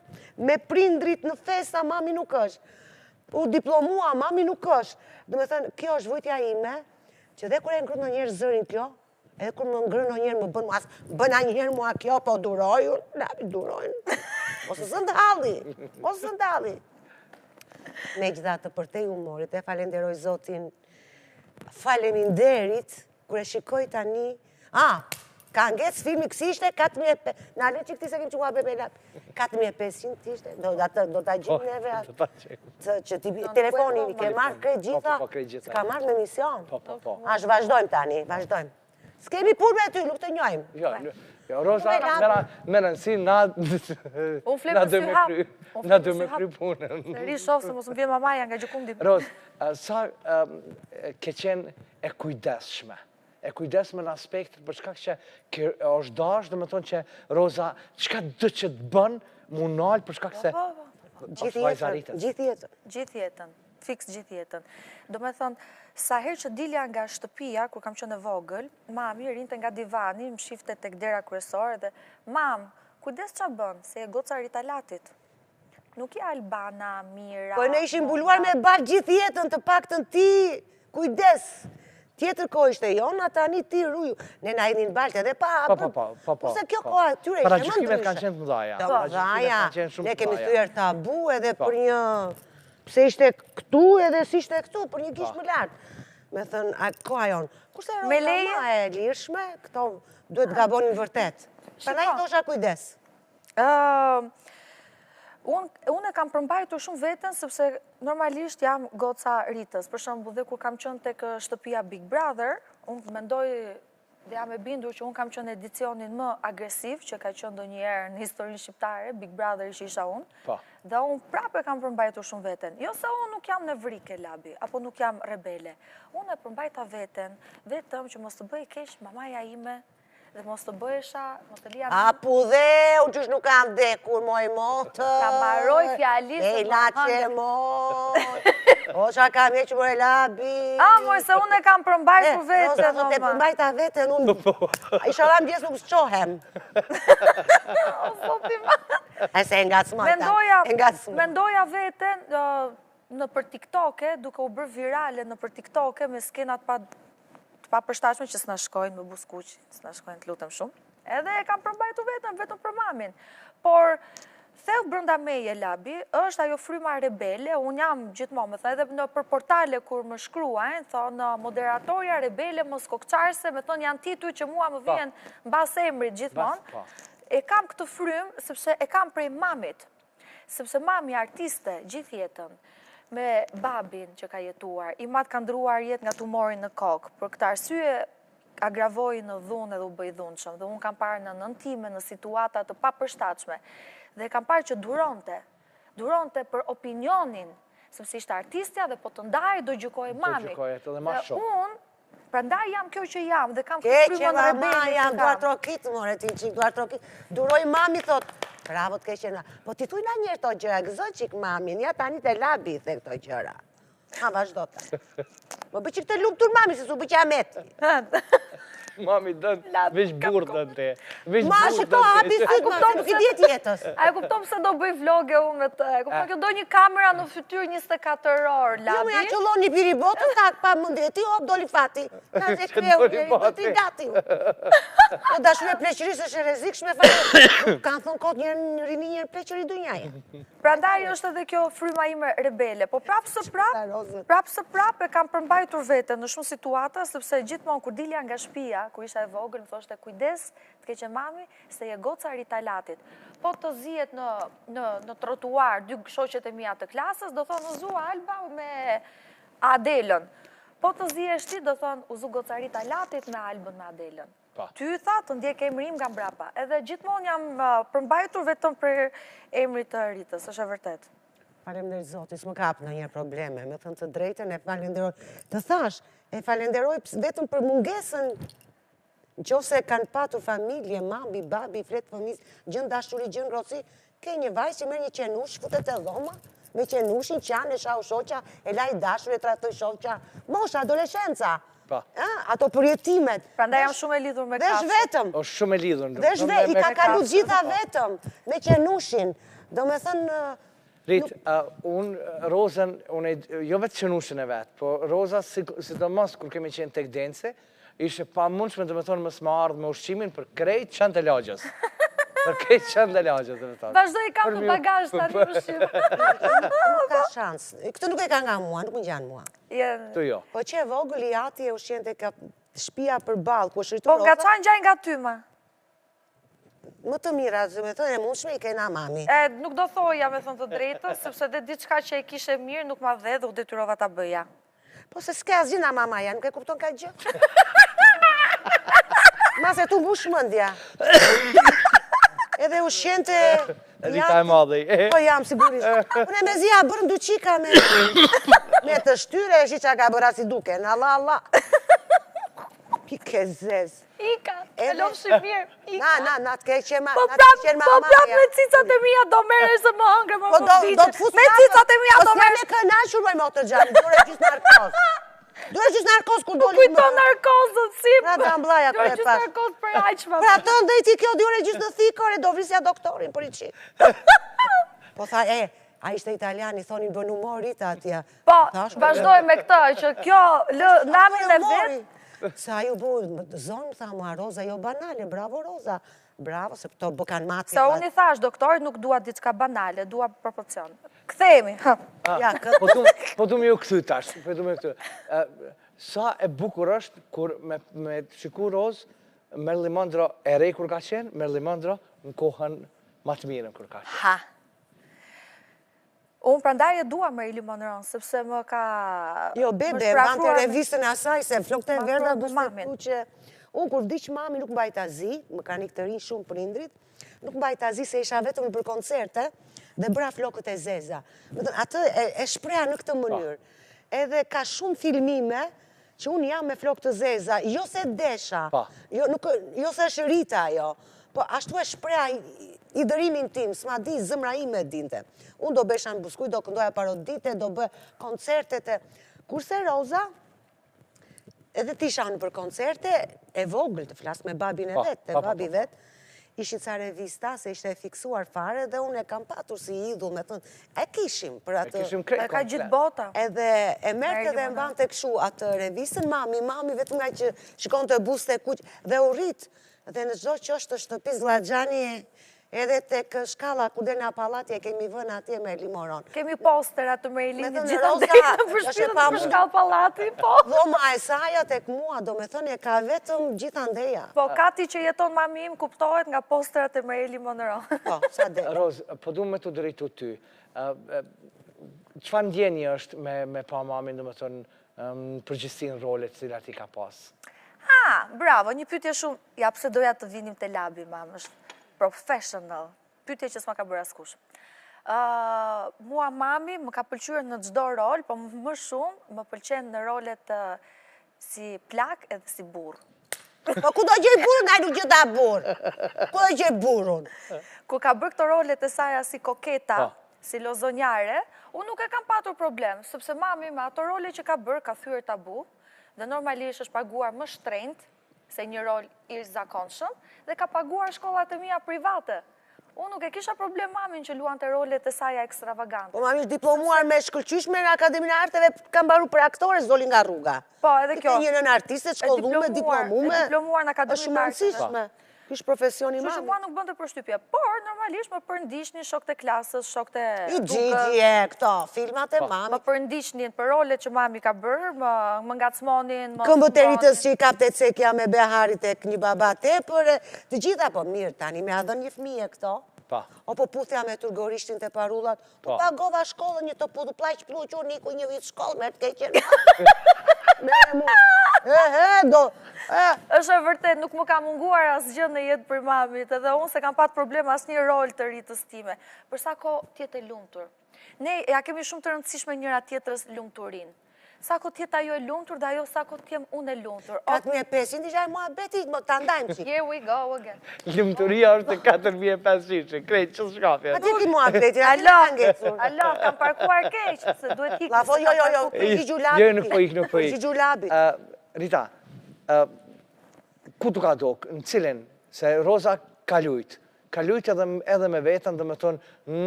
me prindrit në festa, mami nuk është. U diplomua, mami nuk është. Dhe me thënë, kjo është vujtja ime, që dhe kur e ngrënë në njerë zërin kjo, edhe kur më ngrënë në njerë më bënë mua, bëna njerë mua kjo, po durojnë, labi durojnë. Ose së ndalli. Me gjitha të përtej humorit, e falenderoj Zotin, faleminderit, kur e shikoj tani, ka ngesë filmi kësi ishte 4.500, në alë që këti se kemë që mua bebe lap, 4.500 ishte, do të gjimë neve që telefonin i ke marrë krejt gjitha, s'ka marrë me mision. Ashtë vazhdojmë tani, vazhdojmë. S'kemi punë me ty, nuk të njojmë. Jo, Roza, me nënsi, na do me kry punën. Se ri shofë se mos më vjen mamaja nga gjukundi. Roza, sa ke qenë e kujdeshme? E kujdesme në aspektet për shkak që është dash, dhe me thonë që Roza, qka dë që të bënë, mu nalë për shkak se është vajzaritës. Gjithë jetën, fiks gjithë jetën. Do me thonë, sa herë që dilja nga shtëpia, kur kam qenë e vogël, mami rinte nga divani, më shifte tek dera kryesore dhe, mam, kujdes qa bënë, se e goca Ritalatit. Nuk i Albana, Mira... Po ne ishim mbuluar me balë gjithë jetën të paktën ti, kujdes. Tjetër kohë ishte jona, tani ti rruju. Ne na edhin baltë edhe pa... Po. Se kjo kohë atyre ishte më ndryshe. Paragjykimet kanë qenë të mëdhaja. Ne kemi thyer tabu edhe për një... Pse ishte këtu edhe si ishte këtu, për një gish më lartë. Me thënë, koha jonë. Kurse Roza ma e lirshme, këto duhet gabonin vërtet. Për na i thosha kujdes. Unë e kam përmbajtur shumë vetën, sepse normalisht jam goca Ritës. Për shembull, dhe kur kam qenë tek shtëpia Big Brother, unë mendoj dhe jam e bindur që unë kam qenë edicionin më agresiv që ka qenë ndonjëherë në historinë shqiptare, Big Brother isha unë. Dhe unë prapë e kam përmbajtur shumë veten. Jo se unë nuk jam nevrike labi, apo nuk jam rebele. Unë e përmbajta veten, vetëm që mos të bëj keq mamaja ime, dhe mos të bëjësha, mos të lija... Apu dhe, unë qësh nuk kam dekur, moj motë... Ta maroj fjalisë... E la që moj... O, qa kam e që mërë labi. Moj, se unë e kam përmbajtur vete, Roza, thot e përmbajta vete, unë... Isha la më gjesë nuk s'qohem. E se nga s'mojta. Mendoja veten në për TikTok-e, duke u bërë virale në për TikTok-e, me skenat pa përshtatshme që s'na shkojnë me buskuq, s'na shkojnë të lutem shumë. Edhe e kam përmbajtur vetëm për mamin. Por, thellë brënda meje, Labi, është ajo fryma rebele, unë jam gjithmonë, me thë edhe në për portale kur më shkruajnë, thonë moderatorja rebele, mos kokçarse, me thonë janë tituj që mua më vjen mbas emrit gjithmonë. E kam këtë frymë, sepse e kam prej mamit, sepse mami artiste gjithë jetën, me babin që ka jetuar, i matë ka ndruar jetë nga tumorin në kokë, për këtë arsye agravoi në dhunë edhe u bëj dhunshëm, dhe unë kam parë në nëntime, në situata të papërshtatshme, dhe kam parë që duronte për opinionin, sepse ishte artistja dhe po të ndaj do gjykoj mami. Dhe unë, prandaj jam kjo që jam, dhe kam këtë frymën rebeli që kam. Jam duar trokit, more ti qik, duar trokit. Duroj mami, thot, bravo të keqena. Po ti thuj na njerë to gjëra, gëzoj qik mami, nja tani të labi, the këto gjëra. Ha, vazhdo ta. Më bëj qik të lumë tur mami, se su bëj që ameti. Mami dënë, veç burë dënë te. Ma shiko, hapi syt, ma nuk i djetë jetës. A e kuptom se do bëj vloge unë me të, e kuptom kjo do një kamera në fytyrë 24 orë, Labi. Jo me ja qëllon një biri botën, tak pa mëndeti, hop, doli fati. Na se kreu, do t'i gati. O dashur e pleqërisë është e rezikshme, kanë thonë kot njërë rini njërë pleqëri dunjaje. Prandaj është edhe kjo fryma ime rebele, po prapë së prapë e kam përmbajtur vete në shumë situata, sepse gjithmonë kur dilja nga shtëpia, kur isha e vogël, më thoshte kujdes, të keqe mami, se je goca ritalatit. Po të zihet në trotuar dy shoqet e mia të klasës, do thonë uzu Alba me Adelën. Po të zihesh ti, do thonë uzu goca ritalatit me Albën me Adelën. Ty tha të ndjek emrim nga mbrapa. Edhe gjithmonë jam përmbajtur vetëm për emrit të Ritës, është e vërtet. Faleminderit Zotit, s'më kap në një probleme, me thënë të drejtën e falenderoj. Të thash, e falenderoj vetëm për mungesën, në qofse kanë patur familje, mami, babi, fletë fëmis, gjën dashuri, gjën roci, ke një vajzë që merr një qenush, futet e dhoma, me qenushin, qanë, e shau shoqa, e laj dashur, e tratoj shoqa, mosha, adoleshenca. Ato përjetimet. Prandaj jam shumë e lidhur me kafshë. Vesh vetëm. O shumë e lidhur. Vesh vetëm, i ka kalu gjitha vetëm, me qenushin. Do me thënë... Rit, unë Rozën, jo vetë qenushin e vetë, po Roza, sidomos kur kemi qenë tek dance, ishe pa mundshme të me thonë mësë më ardhë me ushqimin për krejt qënë të lagjës. Për krejt qënë të lagjës, të me thonë. Vazhdoj i kam në bagazh të atë ushqim. Nuk ka shansë. Këtë nuk e ka nga mua, nuk më gjanë mua. Tu jo. Po që e vogël i ati e ushqen të ka shpia për balë, ku është rritur Po nga qa në gjaj nga ty, ma? Më të mira, zë me thënë e mundshme i kena mami. Nuk do thoja me thënë të drejtën, sepse dhe diçka që e kishe mirë nuk ma dhe dhe u detyrova ta bëja. Po se s'ke asgjë nga mamaja, nuk e kupton ka gjë? Ma se tu mbush mëndja. Edhe ushqente... Rita e madhej. Po jam, sigurisht. Unë e me zia bërën du qika me të shtyre, e shi qa ka bëra si duke, në Allah. Pike zez. Ika, e lom shqipir. Na, të keqe ma. Po prap me cicat e mija do mere se më hëngre, më më vdiqe. Me cicat e mija do mere. Po s'me kënashur më motor gjanë, dure gjysë narkoz. Dure gjysë narkoz kur doli më. Kujton narkozën, si. Na të amblaja të e pas. Dure gjysë narkoz për aqma. Pra të ndë i ti kjo dure gjysë në thikore, do vrisja doktorin për i qi. Po tha, a ishte italiani, thoni bën humorit atja. Po, vazhdoj me këta, që kjo namin e vetë. Sa ju bërë, zonë, tha mua, Roza, jo banale, bravo Roza. Bravo, se këto bëkan mati. Se unë i thash, doktorit nuk dua diçka banale, dua proporcion. Këthemi. Po du me ju këthy tash, po du me ju këthy. Sa e bukur është kur me shiku Rozë, Marilyn Monroe e rej kur ka qenë, Marilyn Monroe në kohën ma të mirën kur ka qenë. Ha. Unë prandaj e dua Marilyn Monroe, sepse më ka... Jo, bebe, vante revistën e asaj, se flokët e verda du shtu që... Unë kur vdiq mami nuk mbajt azi, më ka një këtë rinjë shumë prindrit, nuk mbajt azi se isha vetëm për koncerte dhe bëra flokët e zeza. Atë e shpreha në këtë mënyrë. Edhe ka shumë filmime që unë jam me flokët e zeza, jo se desha, jo se është rita ajo, Po, ashtu e shpreha i dërimin tim, s'ma di, zëmra ime dinte. Unë do besha në Buskuj, do këndoja parodite, do bë koncertet e... Kurse Roza, edhe ti shanë për koncerte, e vogël të flasë me babin e vetë, e babi vetë, ishin ca revista, se ishte e fiksuar fare, dhe unë e kam patur si idhull, me thënë, e kishim për atë... E ka gjithë bota. Edhe e merte dhe mban të këshu atë revistën, mami vetëm nga që shikon të buste kuq, dhe u rrit, dhe në çdo që është të shtëpis Llaxhani, edhe tek shkalla ku dhe nga palatje kemi vënë atje me limoron. Kemi postera të Merlinit, thënë, gjitha Roza, drejtë në është përshpitën pa për shkallë palati, po. Dhoma e saja tek mua, do me thënë, e ka vetëm gjithandeja. Po, kati që jeton mami im kuptohet nga posterat e Marilyn Monroe. Po, sa dhe. Roz, po du me të drejtu ty. Çfarë ndjeni është me pa mamin, do me thënë, përgjithësin rolet cilat i ka pas? Bravo, një pyetje shumë, ja pse doja të vinim të labi, mam, është professional, pyetje që s'ma ka bërë askush. Mua mami më ka pëlqyer në çdo rol, po më shumë më pëlqen në rolet si plak edhe si burr. Po ku do gjej burrun, ai nuk gjeta burr. Ku do gjej burrun? Ku ka bërë këto rolet e saj si koketa, si lozonjare, unë nuk e kam patur problem, sepse mami me ato role që ka bërë ka thyer tabu, dhe normalisht është paguar më shtrenjtë se një rol i zakonshëm, dhe ka paguar shkollat e mia private. Unë nuk e kisha problem mamin që luante rolet e saj ekstravagante. Po mami është diplomuar me shkëlqyshme në Akademinë e Arteve, ka mbaruar për aktore, s'doli nga rruga. Po, edhe kjo. Këtë një nën artiste, shkollume, diplomume. Diplomuar në Akademinë e Është mundësishme. Kish profesioni mami. Kështu që mua nuk bënte përshtypje, por normalisht më përndiqnin shokët e klasës, shokët e i Gjigji e këto, filmat e mami. Më përndiqnin për rolet që mami ka bërë, më ngacmonin, Këmbët e rritës që i kapte cekja me beharit e një baba tepër, të gjitha po mirë tani, me adhën një fëmije këto. O po puthja me turgorishtin të parullat, po pagova shkollën një të putu plaq pluqur, niku një vit shkollë, me të keqen. Është e vërtet, nuk më ka munguar asgjë në jetë për mamit, edhe unë se kam pat problem asnjë rol të rritës time. Përsa ko tjetë e lumtur. Ne ja kemi shumë të rëndësishme njëra tjetrës lumturin. Sa ko tjetë ajo e lumtur, dhe ajo sa ko t'jem unë e lumtur. 4.500 i gjaj mua beti, më të ndajmë që. Here we go again. Lumturia është 4.500, krejtë që shkafja. A ti ki mua beti, a ti Alo, kam parkuar keq, se duhet hikë. Lafo, jo, përgjigju labit. Jo, nuk po ik. Përgjigju labit. Rita, ku të ka dokë, në cilin, se Roza ka lujt edhe me vetën, dhe me thonë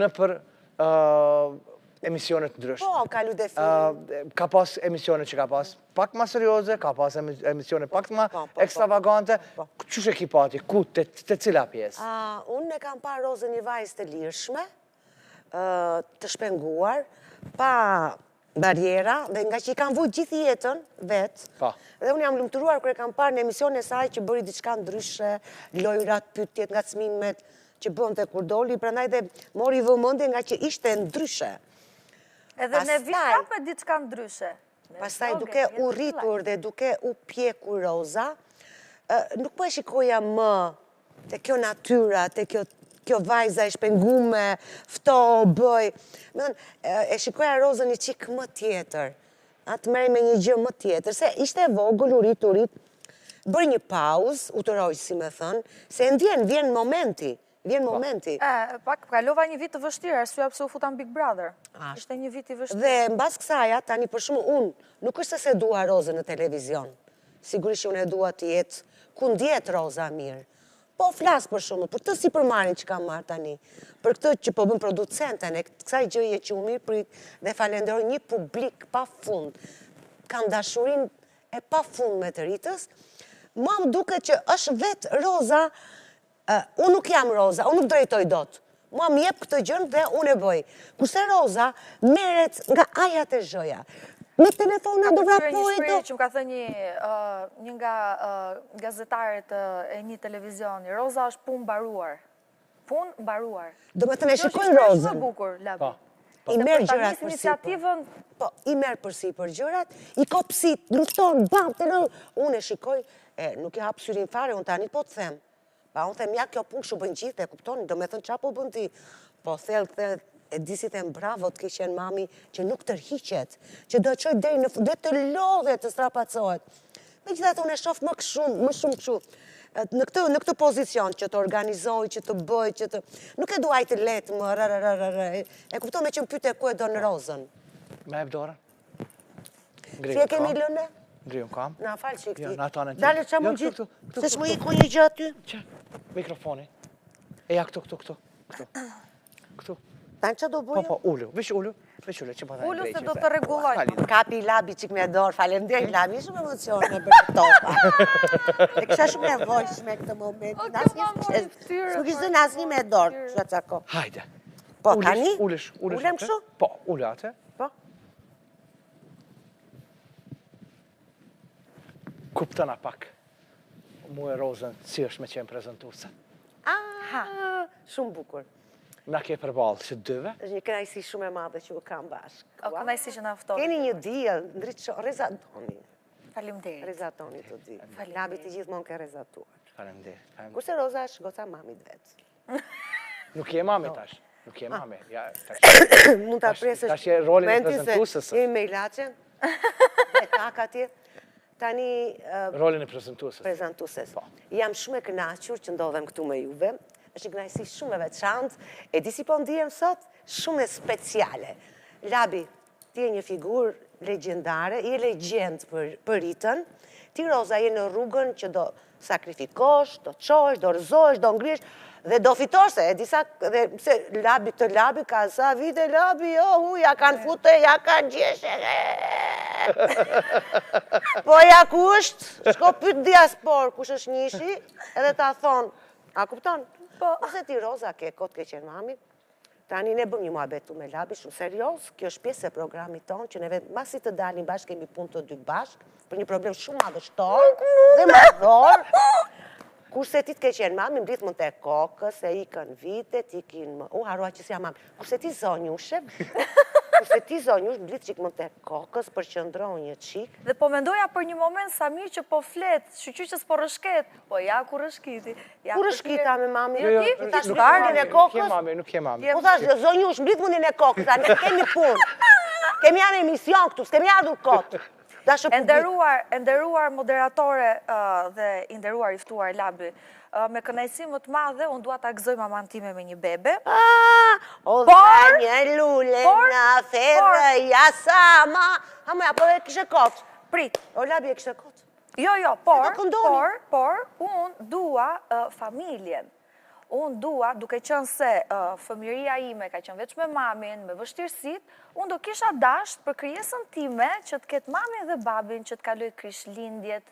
në për emisionet ndryshme. Po, ka lude film. Ka pas emisionet që ka pas pak ma serioze, ka pas emisionet pak ma ekstravagante. Qështë e ki pati? Ku? Të cila pjesë? Unë e kam pa Rozën një vajzë të lirshme, të shpenguar, pa barjera, dhe nga që i kam vujt gjithë jetën, vetë, dhe unë jam lumturuar kër e kam parë në emision e saj që bëri diçka ndryshe, lojrat, pytjet, nga cmimet që bënte kur doli, prandaj dhe mori vëmendje nga që ishte ndryshe. Edhe ne vita me diçka ndryshe. Pastaj duke u rritur dhe duke u pjekur Roza, nuk po e shikoja më të kjo natyra, të kjo vajza e shpengume, fto, bëj. E shikoja Rozën një qik më tjetër, të meri me një gjë më tjetër, se ishte vogël, u rrit, bërë një pauzë, u të rojë, si me thënë, se vjen momenti. Pak, kalova një vit të vështirë, arsyeja pse u futam Big Brother. Ishte një vit i vështirë. Dhe mbas kësaja, tani për shumë unë, nuk është se dua Rozën në televizion. Sigurisht që unë e dua të jetë ku ndjet Roza mirë. Po flasë për shumë, për të si përmarin që kam marrë tani. Për këtë që po bëm producenten e kësaj gjëje që u mirë prit dhe falenderoj një publik pa fund. Kam dashurin e pa fund me të Ritës. Mua më duke që është vetë Roza. Unë nuk jam Roza, unë nuk drejtoj dot. Mua më jep këtë gjën dhe unë e bëj. Kurse Roza merret nga ajat e zhëja. Me telefona do vrapoj do. Një shprehje që më ka thënë një nga gazetarët e një televizioni. Roza është punë mbaruar. Punë mbaruar. Do të thënë shikoj Rozën. Është bukur, Labi. I merr gjërat për iniciativën. Po, i merr për gjërat, i kopsit, lufton, unë e shikoj, nuk e hap syrin fare, unë tani po të them. Pa, unë them, ja, kjo punë shu bën gjithë, e kuptoni, do me thënë qa po bën ti. Po, thellë, e disit e bravo të kishen mami që nuk tërhiqet, që do të qoj deri në dhe të lodhe të strapacohet. Me gjithat, unë e shof më shumë këshu. në këtë pozicion që të organizoj, që të bëj, që të... Nuk e duaj të letë më e kuptoj me që më pyte ku e do në Rozën. Me e dorën. Si e kemi lëne? Ngriun kam. Na falë që i këti. Jo, na tonë në Dale që më gjithë, se shmë i ku një gjë aty. Që? Mikrofoni. E ja këtu. Këtu. Tanë që do bëjë? Po, ullu. Vish ullu, që po Ullu se do të rregulloj. Kapi labi qik me dorë, falemdej labi, shumë emocione për topa. E kësha shumë nevojshme këtë moment. Nuk ishte në asnjë me dorë, që atë ako. Hajde. Po, tani? Ulem kështu? Po, ullu atë. Po. Kuptona pak. Mu e Rozën, si është me qenë prezentuse. Shumë bukur. Na ke përbalë që dyve? është një kënaqësi shumë e madhe që u kam bashkë. O, kënaqësi që na ftohet. Keni një diell, ndriço, rezatoni. Faleminderit. Rezatoni të di. Labi të gjithmonë ke rezatuar. Faleminderit. Kurse Roza është goca mamit vetë. Nuk je mami tash. Nuk je mami. Ja, Mund ta presësh. Tash je rolin e momentin se prezantuesës. Jemi me ilaçen. Me tak atje. Tani Rolin e prezantuesës. prezantueses. Jam shumë e kënaqur që ndodhem këtu me juve. Është një kënaqësi shumë e veçantë, e di si po ndihem sot, shumë e speciale. Labi, ti je një figurë legjendare, je legjend për ritën. Ti, Roza, je në rrugën që do sakrifikosh, do çohesh, do rëzohesh, do ngrihesh dhe do fitosh, se e disa, se Labi ka sa vite, Labi, ja kanë fute, ja kanë gjeshe. Po ja kusht, shko pyt diaspor, kush është njishi, edhe ta thonë, a kupton? Ose ti, Roza, ke kot ke qenë mami, tani ne bëm një muhabetu me Labi shumë serios, kjo është pjesë e programit tonë, që neve masi të dalim bashkë, kemi punë të dy bashkë, për një problem shumë madhështor dhe madhor, kurse ti të ke qenë mami, mblit mund të kokës, e ikën vitet, ikin më... harua që si jam mami. Kurse ti zonjushep, mblit qik mund të kokës, përqëndron një qik. Dhe po mendoja për një moment Samir që po flet, shqyqës po rëshket, po ja ku rëshkiti. Ku rëshkita me mami? Nuk je mami. Po thash, zonjush, mblit mundin e kokës, a ne kemi punë. Kemi janë emision këtu, s'kemi ardhur kotë. E nderuar moderatore dhe i nderuar iftuar Labi, me kënaqësi më të madhe, unë dua ta gëzoj maman time me një bebe. O dhe një lule në ferë, jasama. Hamoja, po e kishe kotë. Prit. O Labi e kishe kotë. Jo, por, unë dua familjen. Unë dua, duke qënë se fëmiria ime ka qënë veç me mamin, me vështirësit, unë do kisha dasht për krijesën time që të ketë mamin dhe babin, që të kaloj krishtlindjet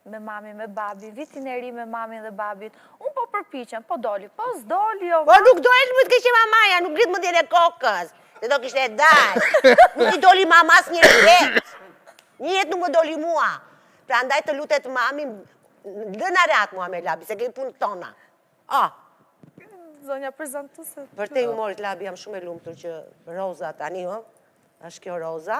me mamin, me babin, vitin e ri me mamin dhe babin. Unë po përpiqem, po doli, po s'doli, jo. Po nuk dojnë më të kishë mamaja, nuk gritë më t'jene kokës, se do kishte dalë. Nuk i doli mamas një jetë. Një jetë nuk më doli mua. Pra ndaj të lutet mamin, dëna ratë mua me Labi, se kejtë punë tona. Zonja prezantuse. Për te humorit, Labi, jam shumë e lumtur që Roza tani, është kjo Roza,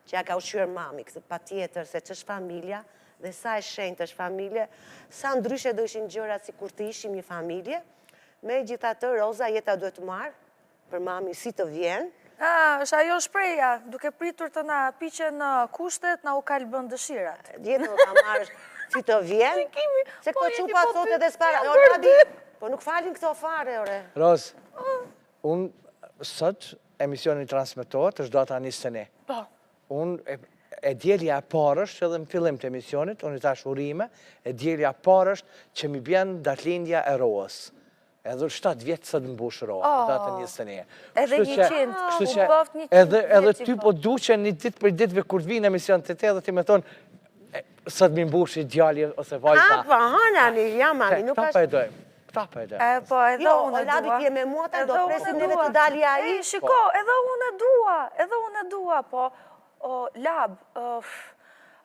që ja ka ushqyer mami, këse pa tjetër se që është familja, dhe sa e shenjtë është familje, sa ndryshe do ishin gjërat si kur të ishim një familje, me gjitha të Roza jeta duhet marë, për mami si të vjen. Është ajo shpreja, duke pritur të na piqen kushtet, na u kalë bën dëshirat. Djetë do ta marrë si të vjen, se këto qupa thote dhe s'para, po nuk falin këto fare, ore. Roz, unë sot emisioni transmitohet, është data 21. Po. Unë e djelja parësht, edhe në fillim të emisionit, unë i tash urime, e djelja parësht që mi bjen datlindja e Roës. Edhe 7 vjetë së të mbush Roa, datën 21. Edhe 100, u bëft 100. Edhe ty po duqe një ditë për ditëve kur të vinë emision të te, edhe ti me thonë, së të mi mbush i djalli ose vajta. Pa, hana, një jam, mami, nuk Këta është... pa e dojmë. Po, edhe unë e dua. Labi t'je me mua, ta do presim neve të dali a i. Shiko, edhe unë e dua, po, Lab,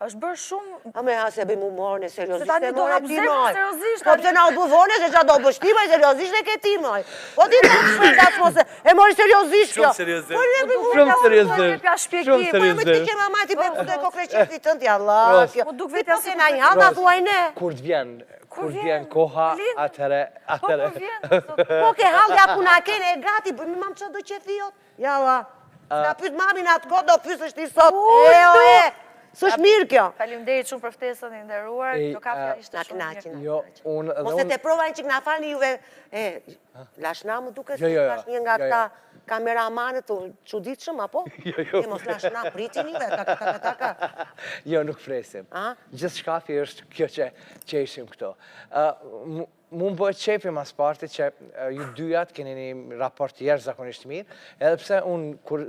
është bërë shumë... A me se bëjmë humorën e seriosisht Se tani e do mojë hapëzim seriosisht. Po pëse na u buvone se qa do bështima e seriosisht e ke ti moj. Po ti do shpërdat mos e mori seriosisht jo. Shumë seriosisht. Po e më ti që mama ti për të kokreqetit tënd, Allah. Po duk vetja si na një hapa thuaj ne. Kur të vjen koha, atëre... Po ke halga ku na kene e gati, bëjmë mam që do qefi jot. Ja, la. Na pyt mamin atë kohë do pysë është i sot. S'është mirë kjo. Faleminderit shumë për ftesën e nderuar. Gjokafja ishte Na shumë mirë. kënaqin. Jo, unë Mos e te provajnë që na falni juve. Lashna më duket Jo, se jo, tash një nga jo, jo. këta kameramanët çuditshëm apo? Jo. Mos lashna pritin juve taka. Jo, nuk fresim. A? Gjithë shkafi është kjo që ishim këto. Mund bëhet qefi mas parti që ju dyjat keni një raport jashtëzakonisht mirë, edhe pse unë kur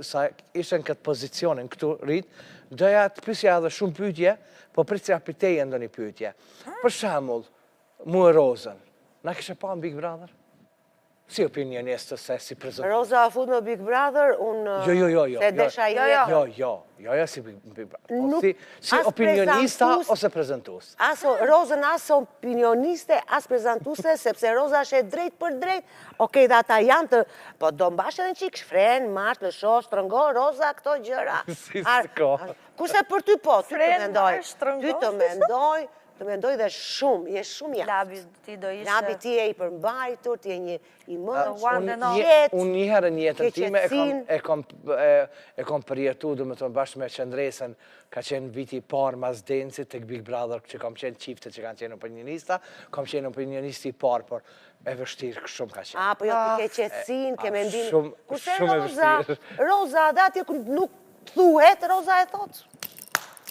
ishte në këtë pozicionin këtu rrit, doja të pyesja edhe shumë pyetje, po pritja për teje ndonjë pyetje. Për shembull, mu e Rozën, na kishe pa në Big Brother? Si opinionist ose si prezant? Roza a fut në Big Brother, unë Jo. se desha i Jo, si Big Brother. Nuk- Si as opinionista prezentues- ose prezentues? Rozën as opinioniste, as prezantuse, sepse Roza është e drejt për drejt. Okej, dhe ata janë të... Po do mbash edhe në qikë shfren, martë, lësho, shtrëngo, Roza, këto gjëra. Si s'ko. Kurse për ty po, ty të Fren, mendoj. martë, shtrëngo. Ty të mendoj dhe shumë, je shumë jashtë. Labi ti do ishte... Labi ti e i përmbajtur, ti e një i mëndshëm, one and all. Unë njëherë në jetën time Keqetësin. e kom përjetu, dhe më të bashkë me Qendresën, ka qenë viti parë mas Densit, tek Big Brother, që kam qenë qifte që kanë qenë opinionista, kam qenë opinionisti i parë, por e vështirë shumë ka qenë. Po jo ti ke qetësin, ke mendim. Kurse shumë e vështirë. Roza, dhe atje nuk thuhet, Roza e thotë.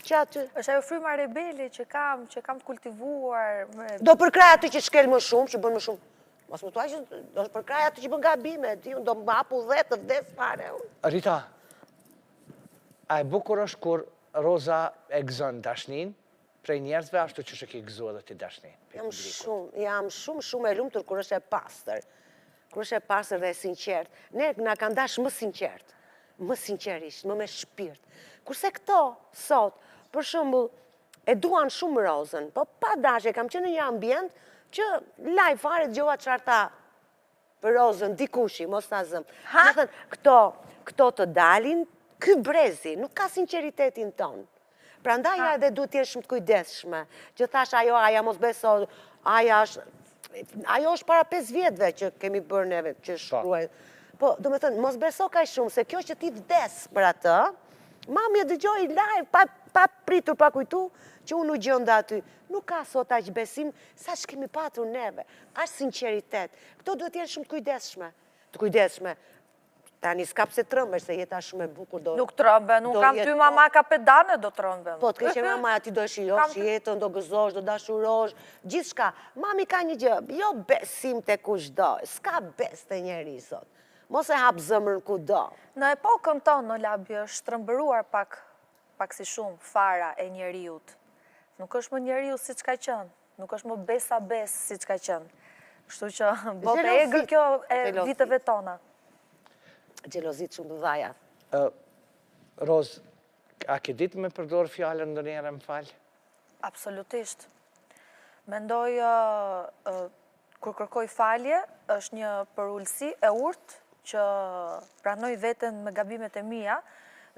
Që aty. është ajo fryma rebeli që kam të kultivuar. Do përkraj aty që shkel më shumë, që bën më shumë. Mos më thuaj që do përkraj aty që bën gabime, ti unë do më hapu 10 të vdes fare. Rita, a e bukur është kur Roza e gëzon dashnin, prej njerëzve ashtu që shë ke gëzu edhe ti dashnin? Jam shumë e lumtur kur është e pastër. Kur është e pastër dhe e sinqert. Ne na kanë dash më sinqert. Më sinqerisht, më me shpirt. Kurse këto, sot, për shembull, e duan shumë Rozën, po pa dashje, kam qenë në një ambient që live fare dëgjova çfarë tha për Rozën, dikushi, mos ta zëm. Do thënë, këto të dalin, ky brezi, nuk ka sinqeritetin ton. Prandaj ja edhe duhet të jesh shumë të kujdesshme. Që thash ajo mos beso, ajo është para 5 vjetëve që kemi bërë neve, që shkruaj. Po, do me thënë, mos beso kaj shumë, se kjo që ti vdes për atë, mami e dëgjoj live, pa pritur, pa kujtu, që unë u gjënda aty. Nuk ka sot aq besim, sa që kemi patur neve. Ashtë sinceritet. Këto duhet jenë shumë të kujdesshme. Tani s'ka pse trëmbesh, se jeta shumë e bukur do... Nuk trëmben, nuk kam ty mama ka pedane do trëmben. Po, të keqe mama, ti do shijosh jetën, do gëzosh, do dashurosh, gjithë shka. Mami ka një gjë, jo besim të kushdo, s'ka bes të njeri sot. Mos e hap zëmrën ku do. Në epokën tonë, në Labi, është trëmbëruar pak si shumë fara e njeriut. Nuk është më njeriu si që ka qënë, nuk është më besa si që ka qënë. Kështu që bote e egër kjo e viteve tona. Gjelozit shumë të dhaja. Roz, a ke ditë me përdorë fjallën ndonjëherë më falë? Absolutisht. Mendoj, kur kërkoj falje, është një përullësi e urtë që pranoj veten me gabimet e mia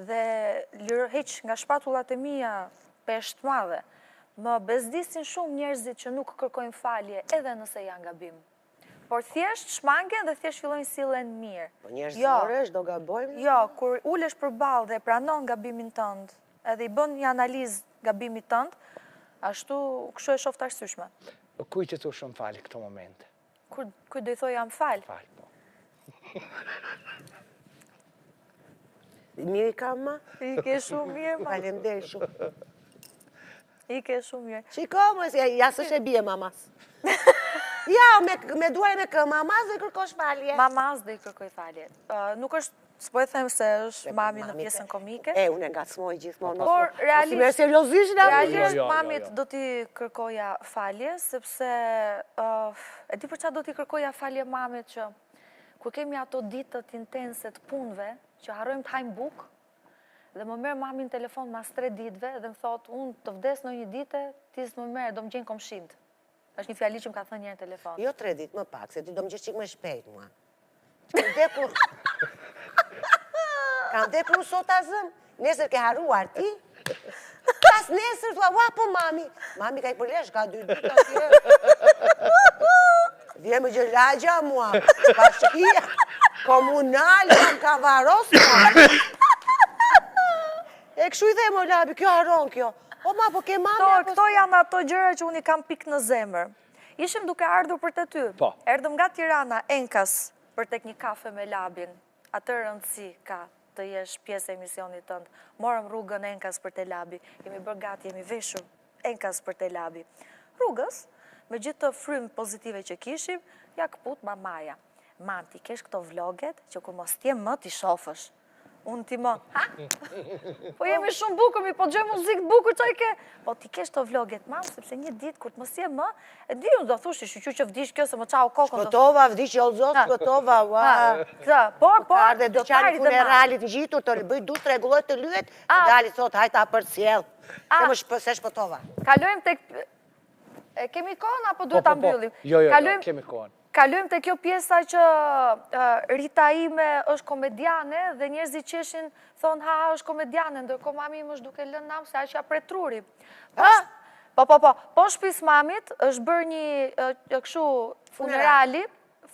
dhe heq nga shpatullat e mia peshë madhe. Më bezdisin shumë njerëzit që nuk kërkojnë falje edhe nëse janë gabim. Por thjesht shmangen dhe thjesht fillojnë sillen mirë. Po njerëzore, do gabojmë? Jo, kur ulesh përballë dhe pranon gabimin tënd, edhe i bën një analizë gabimit tënd, ashtu kështu e shoh të arsyeshme. Kuj që tu shumë falë këto momente? Kuj do i thoj jam falë? Falë, po. Mirë i kam, ma? I ke shumë mirë, ma. Faleminderit shumë. I ke shumë mirë. Shiko, ja s'është e bie mamas. Ja, me duar e me kë, mamas dhe i kërkosh falje. Mamas dhe i kërkoj falje. Nuk është, s'po e them se është mami në pjesën komike. Unë e ngacmoj gjithmonë. Por realisht, Jo. mamit do t'i kërkoja falje, sepse e di për çfarë do t'i kërkoja falje mamit që kur kemi ato ditët intense të punëve, që harrojmë të hajmë bukë, dhe më merr mami në telefon mas 3 ditëve dhe më thotë, unë të vdes në një dite, ti s'më merr, do më gjen komshind. Është një fjali që më ka thënë njërë në telefon. Jo 3 ditë, më pak, se ti do më gjesh qik më shpejt, mua. Kam dekur... Kam dekur sot azëm, nesër ke haruar ti. Pas nesër, thua, ua, po mami. Mami ka i përlesh, ka 2 ditë atje. Vje më gjëllagja, mua. Bashkia, komunal, jam kavaros, mua. E këshu i dhe më labi, kjo haron kjo. O ma, po ke mami... Këto janë ato gjëra që unë i kam pikë në zemër. Ishim duke ardhur për të ty. Po. Erdhëm nga Tirana, Enkas, për tek një kafe me labin. Atë rëndësi ka të jesh pjesë e emisionit tëndë. Morëm rrugën Enkas për te labi. Jemi bërë gati, jemi veshur Enkas për te labi. Rrugës, me gjithë të frymë pozitive që kishim, ja këput mamaja. Mam, ti kesh këto vloget që kur mos t'jem më t'i shofësh. Unë ti më, ha? Po jemi shumë bukur, mi po gjoj muzikë bukur që i ke. Po ti kesh të vloget, mamë, sepse një ditë, kur të mos jem më, e di unë do thush, shqyqy që vdish kjo se më qau kokën. Shpëtova, vdish jo zot, shpëtova, ua. Por, Arde dyqani funeralit në gjitur, të bëj du të regulloj të lyet, të dali thot, hajta për cjell. Se shpëtova. Kalojmë tek... Kemi kohën apo duhet ta mbyllim? Jo, kemi kohën. Kalojmë të kjo pjesa që Rita ime është komediane dhe njerëzit qeshin thonë ha është komediane, ndërko mami im është duke lënë namë se aqa pretruri. Po shpis mamit është bërë një këshu funerali,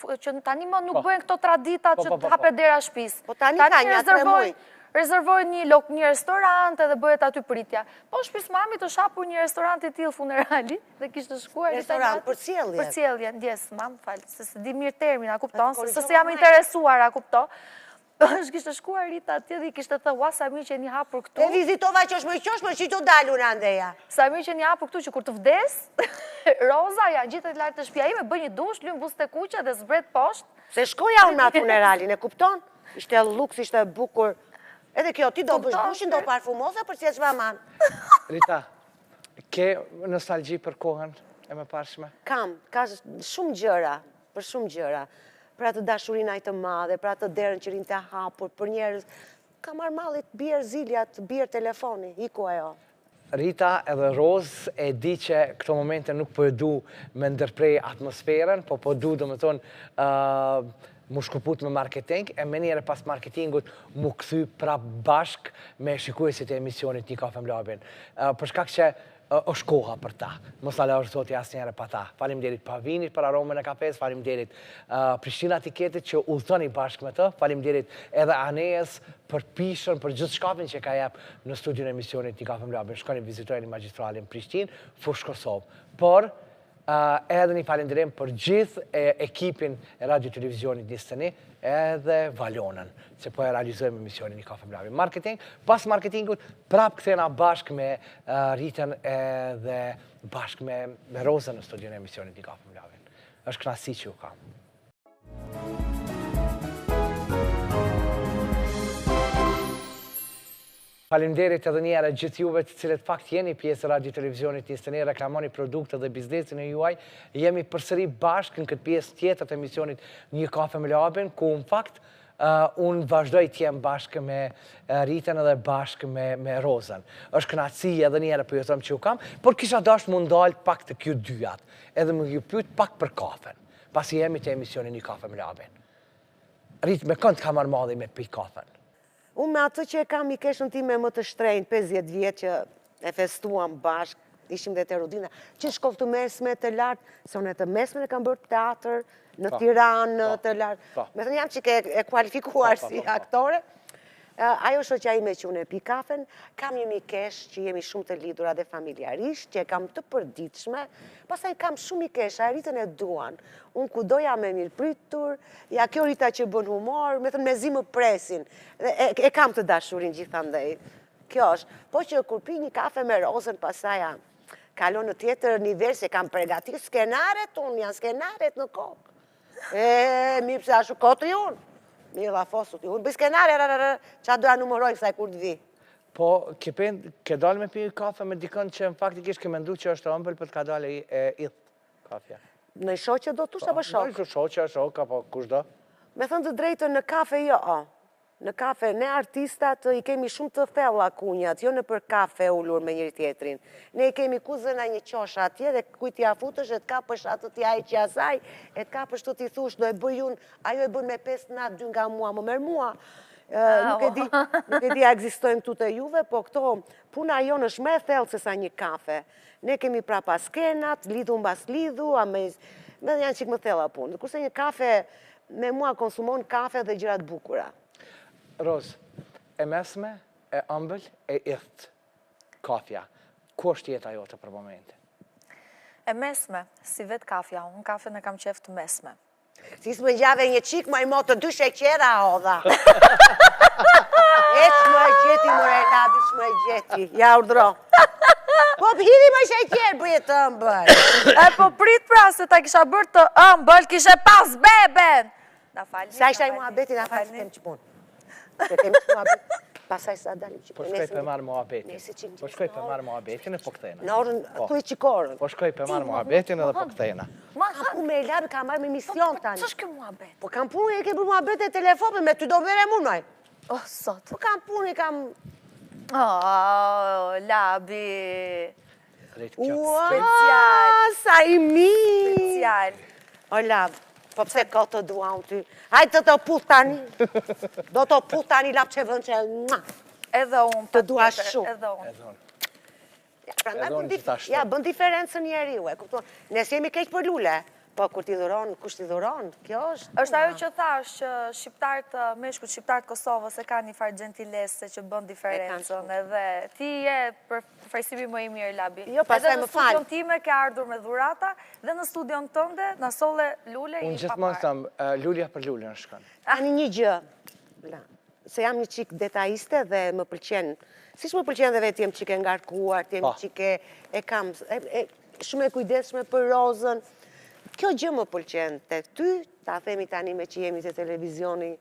që tani më nuk bëjnë këto tradita që të hape dera shpis. Po tani ka një 3 muj. Rezervojnë një restorant edhe bëhet aty pritja. Po shpis mamit është hapur një restorant i tillë funerali dhe kishtë shkuar... Restorant për cjellje? Për cjellje, ndjes, mamë falë, se se di mirë termin, a kupton, se se jam interesuar, a kupton. është kishtë shkuar Rita atje dhe kishtë të thë, sa mi që një hapur këtu. E vizitova qoshme, që do dalu në andeja. Sa mi që një hapur këtu që kur të vdes, Roza janë gjithë të lartë të shpia ime, bëj një dush, lymë bus të kuqe dhe zbret poshtë. Se shkoja unë atë funeralin, e kupton? Ishte luks, ishte bukur. Edhe kjo, ti do bësh dushin, do parfumoza për që maman. Rita, ke nostalgji për kohën e më parshme? Kam, ka shumë gjëra, për shumë gjëra. Për atë dashurin ajtë madhe, për atë derën që rinë të hapur, për njerës, ka marrë malit bjerë ziljat, bjerë telefoni, iku ajo. Rita edhe Roz e di që këto momente nuk po e du me ndërprej atmosferën, po du dhe me thonë mu shkuput me marketing, e me njere pas marketingut mu këthy prap bashk me shikuesit e emisionit Një kafe me labin. Për shkak që është koha për ta. Mos ale është zoti asë njere pa ta. Faleminderit Pavinit për aromën e kafes, faleminderit Prishtina Tiketit që udhëtoni bashk me të, faleminderit edhe Anejes për pishën, për gjithë shkapin që ka jep në studion e emisionit Një kafe me labin. Shkoni vizitojni magistralin Prishtin, fush Kosovë. Por, edhe një falenderim për gjithë ekipin e radio-televizionit Nistëni edhe Valonën, që po e realizojmë emisionin Një kafe me labin. Marketing, pas marketingut, prap këthena bashk me Ritën edhe bashk me Rozën në studion e emisionit Një kafe me labin. Është knasi që u kam. Faleminderit edhe njëra gjithë juve të cilët fakt jeni pjesë radio-televizionit Nistëni, reklamoni produkte dhe biznesin e juaj. Jemi përsëri bashkë në këtë pjesë tjetër të emisionit Një kafe me labin, ku në fakt unë vazhdoj të jem bashkë me Ritën edhe bashkë me Rozën. Është kënaqësi edhe njëra për ju thëmë që u kam, por kisha dashur më ndalë pak të kjo dyjat, edhe më ju pyet pak për kafen, pasi jemi të emisionin Një kafe me labin. Ritë, me kënd ka marrë madhi me pi kafen? Unë me atë që e kam i keshën ti me më të shtrejnë, 50 vjetë që e festuam bashkë, ishim dhe të Rudina, që shkoftu mesme të lartë, se unë e të mesme në kam bërë teatr, në Tiranë, të lartë. Me thënë jam që ke e kualifikuar si aktore. Ajo shoqja ime që unë e pi kafen, kam një mikesh që jemi shumë të lidhura dhe familjarisht, që e kam të përditshme, pastaj kam shumë mikesh, a Ritën e duan. Unë ku doja me mirë pritur, ja kjo Rita që bën humor, me thënë me zi më presin, e kam të dashurin gjithandej. Kjo është, po që kur pi një kafe me Rozën, pasaja kalon në tjetër nivel, se kam pregatir skenaret, unë janë skenaret në kokë. Mirë pëse ashu kotë unë. Mirë la fosut, unë bëj skenare, qa doja numëroj kësaj kur të vi. Po, ke dalë me pi kafe me dikën që në faktikisht ke mendu që është ëmbël për të ka dalë i idhë kafja? Në shoqe do tush apo shok? Në shoqe, shok, apo kush do? Me thënë të drejtën në kafe jo, në kafe, ne artistat i kemi shumë të thella kunjat, jo në për kafe ullur me njëri tjetrin. Ne i kemi kuzëna një qosh atje dhe kujtja futësh e të kapësh atë t'ja e që asaj, e të kapësh të t'i thush, do e bëj unë, ajo e bën me 5 natë, 2 nga mua, më merë mua. Nuk e di a egzistojmë tu të juve, po këto puna jonë është me thellë se sa një kafe. Ne kemi prapa skenat, lidhu mbas lidhu, me janë qik më thella punë. Kurse një kafe, me mua konsumon kafe dhe gjërat bukura. Roz, e mesme e ëmbël, e irtë kafja. Ku është jeta jote për momentin? E mesme, si vetë kafja, unë kafen e kam qef të mesme. Si s'më gjave një qik, më i motë 2 sheqera odha. E s'më gjeti, more labi, s'më gjeti. Ja urdhro. Po hiri më sheqer, bëje të ëmbël. E po prit pra, se ta kisha bërë të ëmbël, kishe pas beben. Na falni. Sa ishtaj muhabetin, na falni kem që punë. Se kemi që muhabet, pasaj sa dalim që Po shkoj për marë muhabetin. Nesi që Po shkoj për marë muhabetin e po kthejna. Në orën, tu i qikorën. Po shkoj për marë muhabetin edhe po kthejna. Ka pu me labi, ka marrë me mision tani. Ç'është kjo muhabet? Po kam punë, e ke bërë muhabet e telefonit, me ty do vere mu noj. Oh, sot. Po kam punë, kam... Oh, labi. Ua, sa i mirë. Special. O lab, po pse ka të dua unë ty? Hajtë të puth tani. Do të puth tani lab që vënd që... Edhe unë. Të dua patjetër, shumë. Edhe unë. Edhe unë gjithashtu. Ja, bën diferencën njeriu, e kupton. Nëse jemi keq për lule, po kur ti dhuron, kush ti dhuron? Kjo është... Është ajo që thash që shqiptarët, meshkujt shqiptarët Kosovës e ka një farë gentilese që bën diferencën edhe ti je për fajsimi më i mirë, Labi. Jo, pastaj më fal. Edhe në studion time ke ardhur me dhurata dhe në studion tënde na solle lule i Unë gjithmonë them, lulja për lulën shkon. Tani një gjë, se jam një qik detaiste dhe më pëlqen, si që më pëlqen dhe vetë jem qik e ngarkuar, jem qik e kam, shumë e kujdesshme për rozën. Kjo gjë më pëlqen të ty, ta themi tani me që jemi të televizioni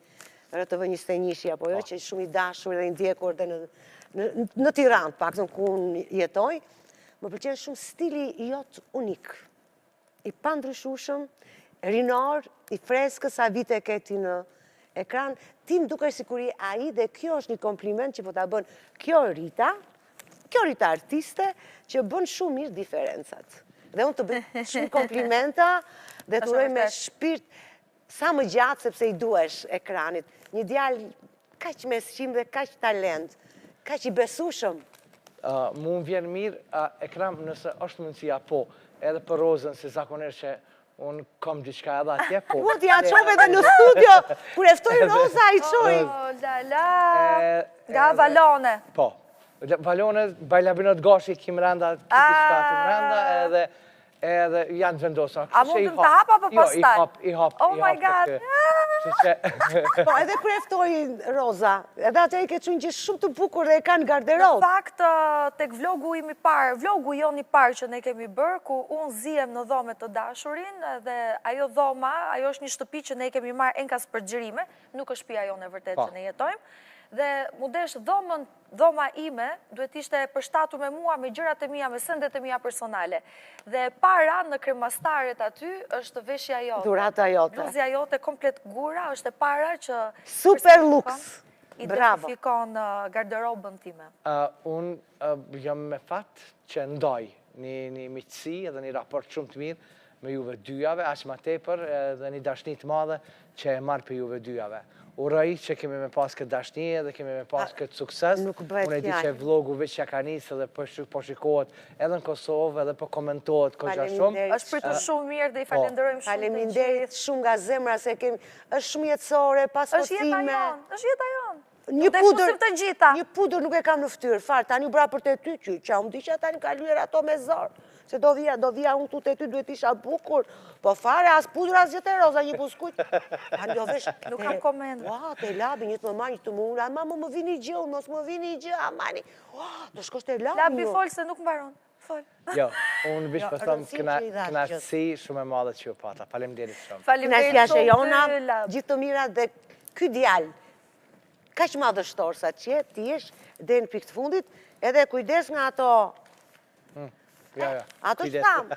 RTV21, apo jo, që shumë i dashur dhe i ndjekur dhe në Tiranë, pak zënë ku unë jetoj, më pëlqen shumë stili jot unik, i pandryshueshëm, rinor, i freskës, sa vite ke ti në ekran, ti më dukesh sikuri ai dhe kjo është një kompliment që po ta bën kjo Rita artiste, që bën shumë mirë diferencat. Dhe unë të bëj shumë komplimenta dhe të uroj me shpirt sa më gjatë sepse i duesh ekranit. Një djalë kaq me shqim dhe kaq talent, kaq i besueshëm. Mu më vjen mirë ekran nëse është mundësia po, edhe për Rozën, se zakonisht që unë kam diçka edhe atje, po. Po, t'ja qove edhe në studio, kur e ftoj Roza, i qoj. Nga Valone. Po, Valone, bajlabinot gashi kim renda, diçka kim renda, edhe janë vendosur. A mundëm të hap apo pastaj? I hap. Oh my God. Po, edhe kur e ftoj Roza, edhe atë i ke qenë që shumë të bukur dhe e kanë garderobë. Në fakt, tek vlogu im i parë, vlogu jon i parë që ne kemi bërë, ku unë zihem në dhome të dashurin, dhe ajo dhoma, ajo është një shtëpi që ne kemi marrë enkas për xhirime, nuk është shtëpia jonë e vërtet që ne jetojmë, dhe mu desh dhoma ime duhet ishte përshtatur me mua, me gjërat e mia, me sendet e mia personale. Dhe para në kremastaret aty është veshja jote. Durata jote. Bluzja jote komplet gura, është e para që... Super luks. Bravo. Identifikon garderobën time. Unë jam me fat që ndoj një miqësi edhe një raport shumë të mirë me juve dyjave, aq ma tepër dhe një dashni të madhe që e marrë për juve dyjave. Uroj që kemi me pas këtë dashni dhe kemi me pas këtë sukses. Unë e di që vlogu veç që ka nisë dhe po shikohet edhe në Kosovë edhe po komentohet kogja shumë. Është pritur shumë mirë dhe i falenderojmë shumë të gjithë. Faleminderit shumë nga zemra se kemi, është shumë jetësore, pas postime. Është jeta jonë. Një pudër nuk e kam në ftyrë, farë, tani bra për të ty që, që unë di që tani ka lyer ato me zorë. Se do vija unë tu të ty duhet isha bukur, po fare, as pudër, as gjithë e Roza, një puskujt. Nuk kam komendë. Ua, të labi, një të më marrë, një të më unë, ama më vini gjë, mos më vini gjë, amani. Ua, do shkosh të labi. Labi folë se nuk mbaron. Jo, unë bish për thëmë kënaqësi shumë e madhe që ju pata. Faleminderit shumë. Faleminderit shumë të gjithë të mira dhe ky djalë, kaq madhështor sa që ti jesh dhe në pikë të fundit, edhe kujdes nga ato... Ato që tamë.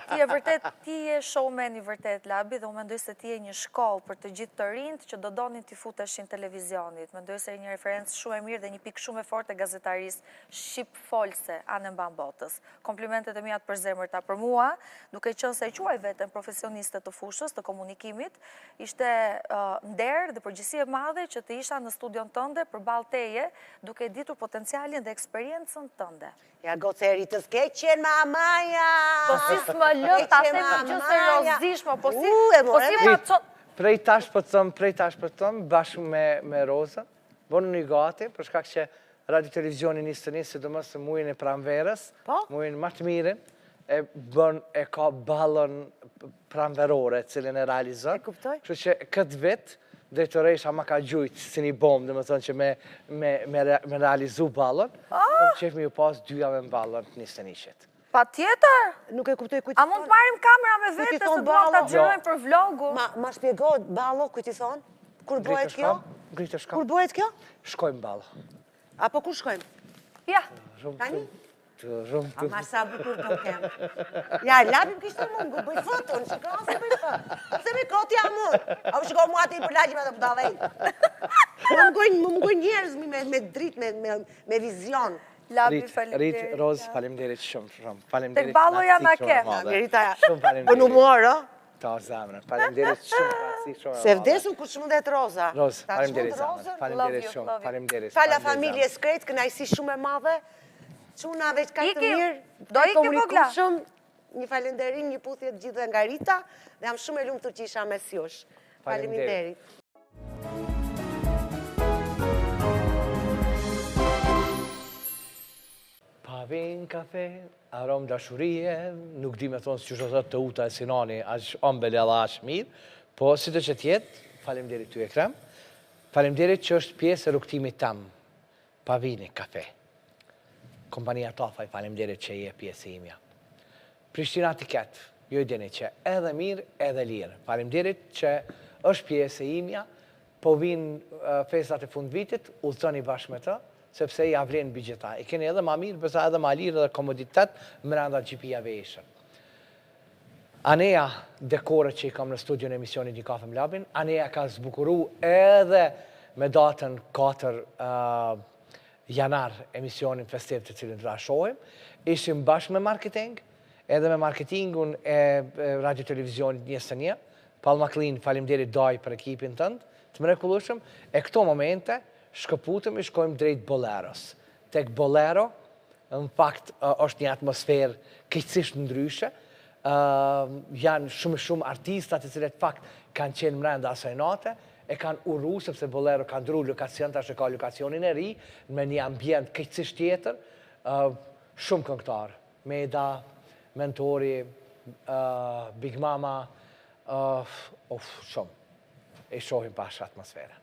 Ti e vërtet, ti e showman i vërtet, Labi, dhe unë mendoj se ti e një shkollë për të gjithë të rinjt që do donin t'i futeshin televizionit. Mendoj se e një referencë shumë e mirë dhe një pikë shumë e fortë e gazetarisë shqip folse anë mban botës. Komplimentet e mijat për zemërta për mua, duke qenë se e quaj veten profesioniste të fushës, të komunikimit, ishte nder dhe përgjegjësi e madhe që të isha në studion tënde përballë teje, duke ditur potencialin dhe eksperiencën tënde. Ja goceri të skeqen mamaja! Po si s'më lë, ta them një gjë seriozishme, po si ma çon... Prej tash për tëmë, bashkë me Rozën, bënë një gati, për shkak që Radio Televizioni nisë të nisë, sidomos në muajin e pranverës, Po? muajin më të mirën, e ka ballon pranverore, cilën e realizon. E kuptoj. Kështu që këtë vit, drejtoresha ma ka gjujtë si një bombë, dhe më thonë që me realizu ballon, qef me ju pas 2 javë në ballon të nisë të nishit. Pa tjetër? Nuk e kuptoj kujtë. A mund të marim kamera me Kujt i vete, thon se duam ta ballo? xhirojmë për vlogu? Ma shpjego, ballo, kujtë i thonë? Kur bëhet kjo? Gritë Kur shkam. bëhet kjo? Shkojmë ballo. Apo kur shkojmë? Ja, Tani? Rëmë Ma sa bukur do kem. Ja, lapim kishtë mungu, bëj foton, shiko se bëj foton. Se me koti jam unë. A u shiko mua ti për lagji me të pëdavej. Më mgoj njerëz me dritë, me vizion. Labi Rit, faleminderit. Roz, faleminderit shumë. Tek ballo jam a ke. Merita, Shumë për faleminderit. në morë, Ta zemrën, faleminderit shumë. Rasi shumë. se vdesun ku shmundet Roza. Roz, Ta faleminderit shmund zemrën. Rozën? Faleminderit Love you, shumë. love you. Faleminderit. Fala faleminderit, familje zemrën. skret, kënaqësi shumë e madhe. Çunave që ka të Ikim, mirë. do ikim, vogla. Shumë, një falenderim, një puthje të gjithë nga Rita, dhe jam shumë e lumtur që isha mes jush. Faleminderit. Faleminderit. Pavin kafe, arom dashurie, nuk di me thonë që shëtë të uta e Sinani, aq ambel edhe aq mirë, po si të që tjetë, faleminderit ty Ekrem, faleminderit që është pjesë e rrugtimit tam, Pavini kafe. Kompania Tafaj, faleminderit që je pjesë e imja. Prishtina Tiket, ju i dini që edhe mirë, edhe lirë. Faleminderit që është pjesë e imja, po vinë festat e fund vitit, udhëtoni bashkë me të, sepse ja vlenë bigjeta. I keni edhe ma mirë, përsa edhe ma lirë dhe komoditet mëranda GP-jave ishën. Aneja dekore që i kam në studion e emisionit Një Kafe Mlabin, Aneja ka zbukuru edhe me datën 4 janar emisionin festiv të cilin të rashojmë. Ishim bashkë me marketing, edhe me marketingun e Radio Televizionit 21. Palma Klin, falimderit Daj për ekipin tëndë, të mrekullueshëm. E këto momente, shkëputëm i shkojmë drejt Boleros. Tek Bolero, në fakt, është një atmosferë keqësisht ndryshe. Janë shumë artistat të cilët fakt kanë qenë mrenda asaj nate, e kanë uru, sepse Bolero kanë ndru lokacion, tash e ka lokacionin e ri, me një ambient keqësisht tjetër, shumë këngëtar. Meda, Mentori, Big Mama, shumë. E shohim bashkë atmosfera.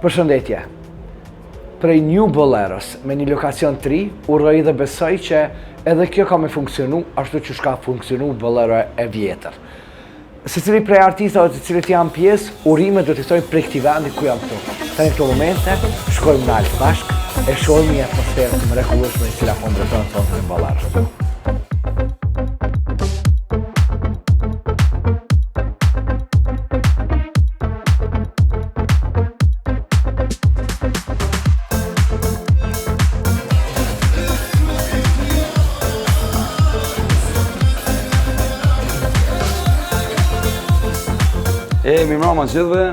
Përshëndetje. Prej New Boleros me një lokacion 3, uroj dhe besoj që edhe kjo ka me funksionu ashtu që shka funksionu Bolero e vjetër. Se cili prej artistave të cilët janë pjesë, urime do të thojnë prej këtij vendi ku jam këtu. Në këto momente, shkojmë në altë bashkë, e shohim një atmosferë të mrekullueshme e cila po ndërton sonte në Bolero. Mirëmbrëma gjithëve,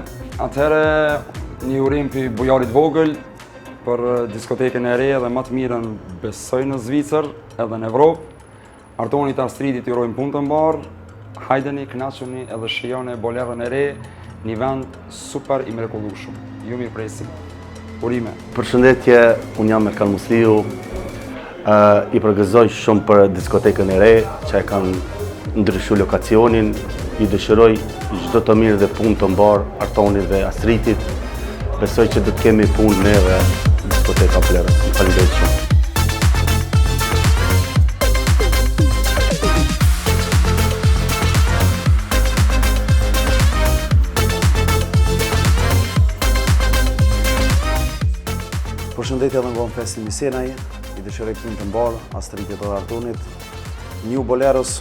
atëherë një urim për bujarit vogël për diskotekën e re dhe më të mirën besoj në Zvicër edhe në Evropë. Artonit Astridit ju urojmë punë të mbarë, hajdeni, kënaquni edhe shijoni Bolerën e re, një vend super i mrekullueshëm. Ju mirëpresim. Urime. Përshëndetje, unë jam Erkan Musliu, i përgëzoj shumë për diskotekën e re, që e kanë ndryshu lokacionin, i dëshiroj çdo të mirë dhe punë të mbarë Artonit dhe Astritit. Besoj që do të kemi punë neve në diskoteka Bolero. Faleminderit shumë. Përshëndetje edhe nga unë Fesni Misenaj, i dëshiroj punë të mbarë Astritit dhe Artonit. New Boleros,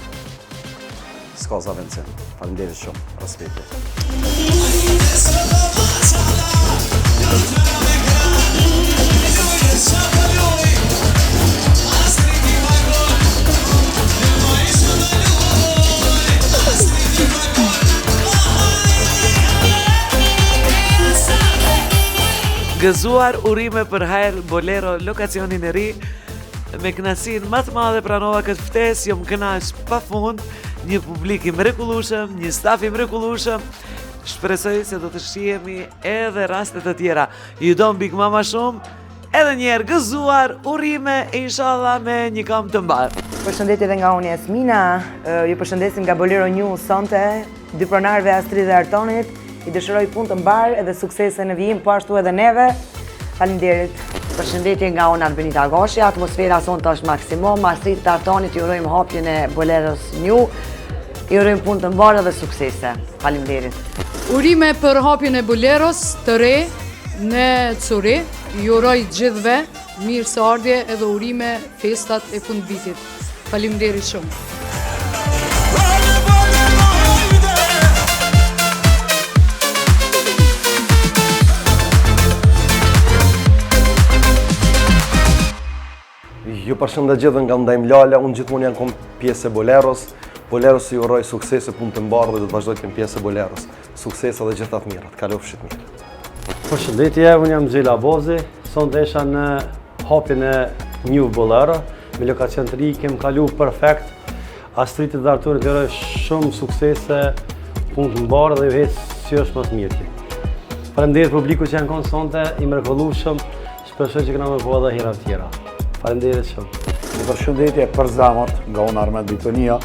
s'ka za vendcen. Faleminderit shumë, respekte. gëzuar urime për Hajër Bolero lokacionin e ri. Me kënaqësinë më të madhe pranova këtë ftesë, jom kënaq pafund, një publik i mrekullueshëm, një staf i mrekullueshëm. Shpresoj se do të shihemi edhe raste të tjera. Ju do Big Mama shumë. Edhe njerë gëzuar, urime, inshallah me një kam të mbarë. Përshëndetje dhe nga unë Jasmina, ju përshëndesim nga Bolero News sonte, dy pronarëve Astrid dhe Artonit, i dëshiroj punë të mbarë edhe suksese në vijim, po ashtu edhe neve. Faleminderit. Përshëndetje nga unë Albinita Goshi, atmosfera sonte është maksimum, Astrid dhe Artonit ju urojmë hapjen e Boleros New, ju urojmë punë të mbarë dhe suksese. Faleminderit. Urime për hapjen e Boleros të re në Curi. Ju uroj gjithve mirë së ardhje edhe urime festat e fundvitit. Faleminderit shumë. Ju përshëndet gjithë nga Ndajm Lala, unë gjithmonë jam pjesë e Boleros. Boleros ju uroj suksese, punë të mbarë dhe do të vazhdoj të jem pjesë e Boleros. Suksese dhe gjithë atë mirat, kalofshit mirë. Përshëndetje, unë jam Gjela Bozi, sonte isha në hapjen e New Bolero, me lokacion të ri, kem kalu perfekt. Astridit dhe Arturit të uroj shumë suksese, punë të mbarë dhe ju hecë si është më të mirë. Faleminderit publiku që janë konë sonte, i mrekullueshëm, shpresoj që këna me po edhe hera të tjera. Faleminderit shumë. Përshëndetje për zemërt nga unë Armet Bitonia,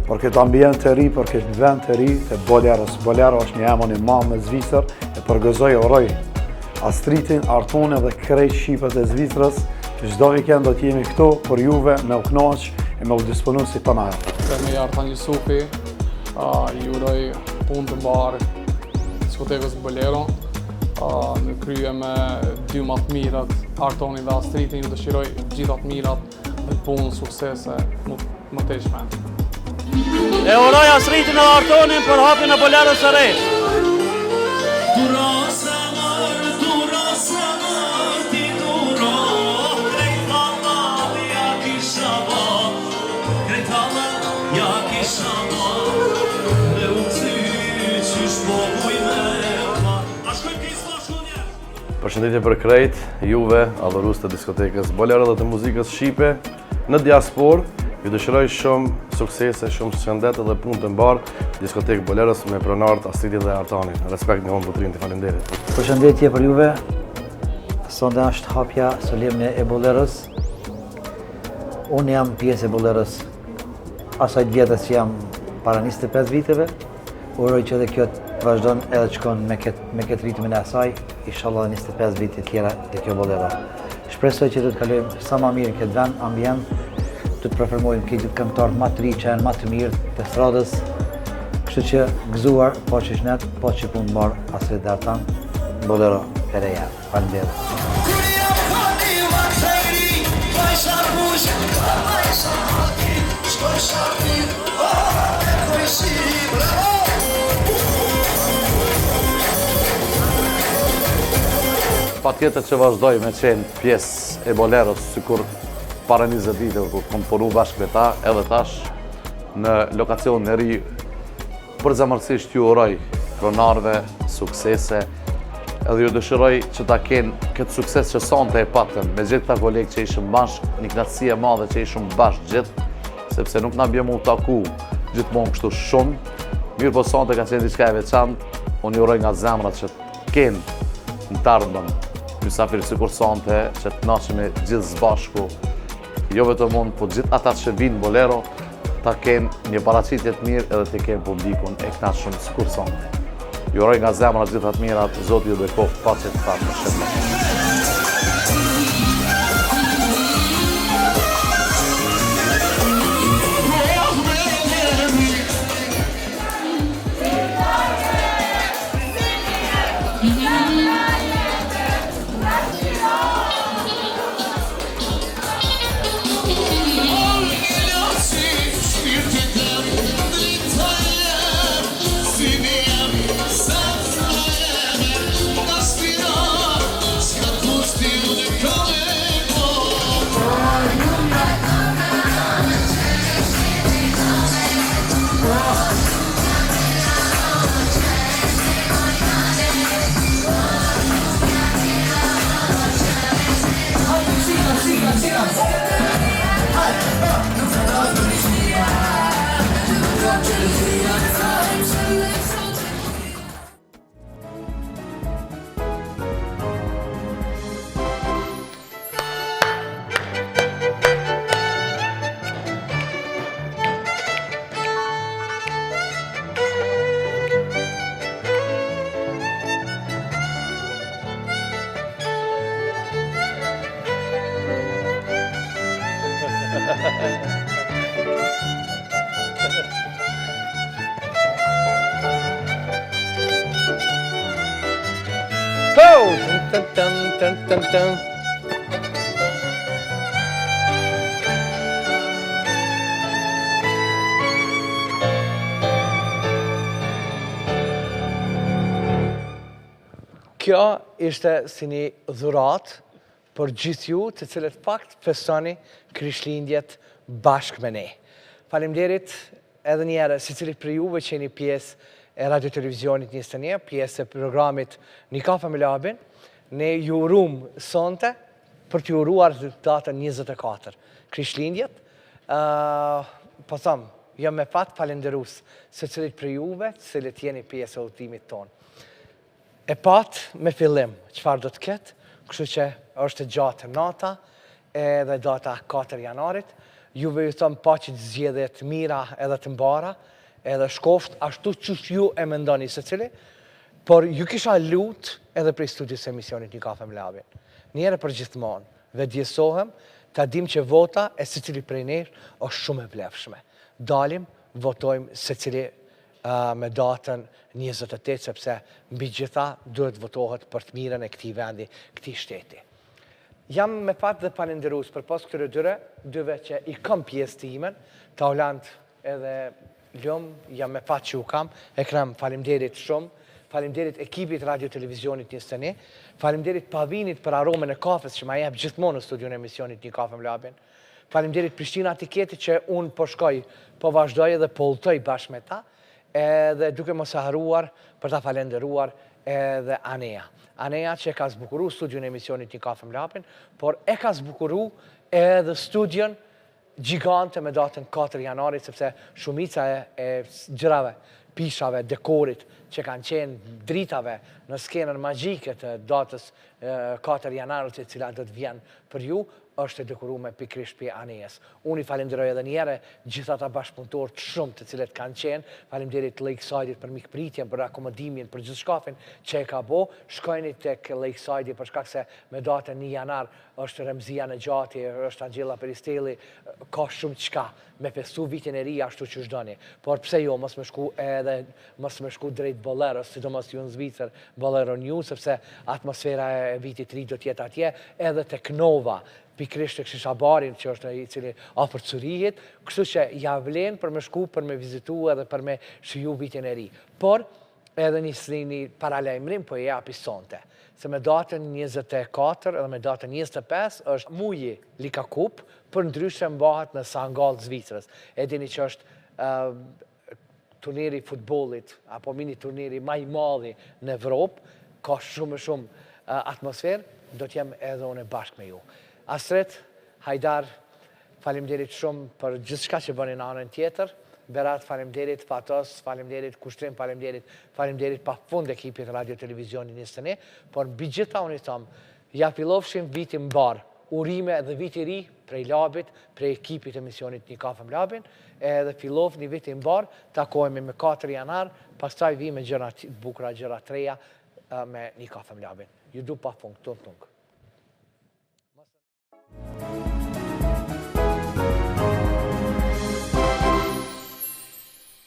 për këtë ambient të ri, për këtë vend të ri të Boleros. Bolero është një emon i madh në Zvicër, e përgëzoj uroj Astridin, Artonin dhe krejt shqipët e Zvicrës, që çdo vikend do të jemi këtu për juve me u kënaq e me u disponu si panaja. Me Artan Jusufi, ju uroj punë të mbarë diskotekës Bolero, në krye me dy më të mirat, Artonin dhe Astridin, ju dëshiroj gjithat mirat dhe punë, suksese, më të ishme. E uroj Astridin dhe Artonin për hapjen e Boleros së re. Përshëndetje për krejt, juve, adhurus të diskotekës Bolero dhe të muzikës shqipe në diasporë. Ju dëshiroj shumë suksese, shumë shëndet dhe punë të mbarë diskotekë Boleros me pronarët Astridit dhe Artonin. Respekt nga unë Butrin të falenderit. Përshëndetje për juve, sonde është hapja solemne e Boleros. Unë jam pjesë e Boleros asaj vjetës që jam para 25 viteve. Uroj që edhe kjo të vazhdon edhe të shkon me këtë ritmin e asaj, inshallah 25 vite tjera të kjo Bolero. Shpresoj që do të kalojmë sa ma mirë në këtë vend, ambient, të të prefermojmë këtë këngëtarë më të ri që janë më të mirë të stradës. Kështu që gëzuar, po që shnet, po që punë marë, Astrid dhe Artan, Bolero e reja. Faleminderit. Pa tjetër që vazhdoj me qenë pjesë e Boleros, sikur para 20 vite kur komponu bashkë me ta, edhe tash në lokacion në ri, përzemërsisht ju uroj pronarëve suksese, edhe ju dëshiroj që ta kenë këtë sukses që sonte e patën, me gjithë ta kolegë që ishëm bashkë, një knatësi e madhe që ishëm bashkë gjithë, sepse nuk na bjemu taku gjithmonë kështu shumë, mirë po sonte ka qenë diçka e veçantë, unë ju uroj nga zemrat që kenë në tardhën mysafirë sikur sonte, që të nashime gjithë zbashku, jo vetëm unë, po gjithë ata që vinë Bolero, ta kenë një paraqitje të mirë edhe të kenë publikun e kënaqshëm sikur sonte. Ju uroj nga zemra gjithë atë mirat, Zoti ju bekoftë paqe të fatë shëndet. Ska Kjo ishte si një dhurat për gjithë ju të cilët fakt festoni Krishtlindjet bashkë me ne. Faleminderit edhe njëherë si cilit për juve që jeni pjesë e radio televizionit 21, pjesë e programit Një kafe me labin. Ne ju urum sonte për t'ju uruar datën 24 Krishtlindjet. Po thëmë, jam me fat falenderus se cilit për juve, cilit jeni pjesë e udhëtimit tonë. E pat me fillim, qëfar do të ketë, kështu që është gjatë nata edhe data 4 janarit. Juve ju thëmë paqit zgjedhjet mira edhe të mbara, edhe shkoft, ashtu që ju e mendoni se cili, por ju kisha lut edhe prej studios e emisionit Një kafe me labin. Njëre për gjithmonë, dhe djesohem, ta dim që vota e se cili prej nesh është shumë e vlefshme. Dalim, votojmë se cili me datën 28, sepse mbi gjitha duhet votohet për të mirën e këtij vendi, këtij shteti. Jam me fat dhe falenderus për pas këtyre dyve që i kam pjesë të imen, Taulant edhe Ljum, jam me fat që u kam, Ekrem, faleminderit shumë, faleminderit ekipit Radio Televizionit 21, faleminderit Pavinit për aromën e kafes që ma jep gjithmonë në studion e emisionit Një kafe me labin, faleminderit Prishtina Tiketi që unë po shkoj, po vazhdoj edhe po udhtoj bashkë me ta, edhe duke mos e haruar për ta falenderuar edhe Anea. Anea që e ka zbukuru studion e emisionit Një kafe me labin, por e ka zbukuru edhe studion gjigante me datën 4 janarit, sepse shumica e gjërave, pishave, dekorit që kanë qenë dritave në skenën magjike të datës 4 janarit e cila do të vjen për ju, është dekoruar pikërisht për Aneas. Unë i falenderoj edhe njëre gjitha ata bashkëpunëtorë të shumë të cilët kanë qenë. Faleminderit Lakeside-it për mikpritjen, për akomodimin, për gjithë shkafin që e ka bo. Shkojni tek Lakeside për shkak se me datën 1 janar është Remzia në gjati, është Angela Peristelli, ka shumë qka me festu vitin e ri ashtu që shdoni. Por pse jo, mos me shku drejt Boleros, sidomos ju në Zvicër, Bolero New, sepse atmosfera e vitit ri do tjetë atje, edhe tek Nova, pikrisht të Shishabarin, që është i cili afër Curihit, kështu që ja vlen për me shku, për me vizitu edhe për me shiju vitin e ri. Por, edhe një paralajmërim po e japi sonte, se me datën 24 edhe me datën 25 është muji Lika Kup, për ndryshe mbahet në Sangall Zvicrës. E dini që është turniri futbollit, apo mini turniri maj madhi në Evropë, ka shumë atmosferë, do t'jem edhe unë bashkë me ju. Astrid, Hajdar, faleminderit shumë për gjithë shka që bëni në anën tjetër. Berat, faleminderit, Fatos, faleminderit, Kushtrim, faleminderit pa fund ekipit Radio Televizionit 21, por mbi gjitha unë i thamë, ja fillofshim vitin mbar, urime dhe viti ri prej labit, prej ekipit emisionit Një kafe me labin, edhe fillof një vitin mbar, takojme me 4 janar, pastaj vi me gjëra bukra, gjëra treja me Një kafe me labin. Ju du pa fund, tung.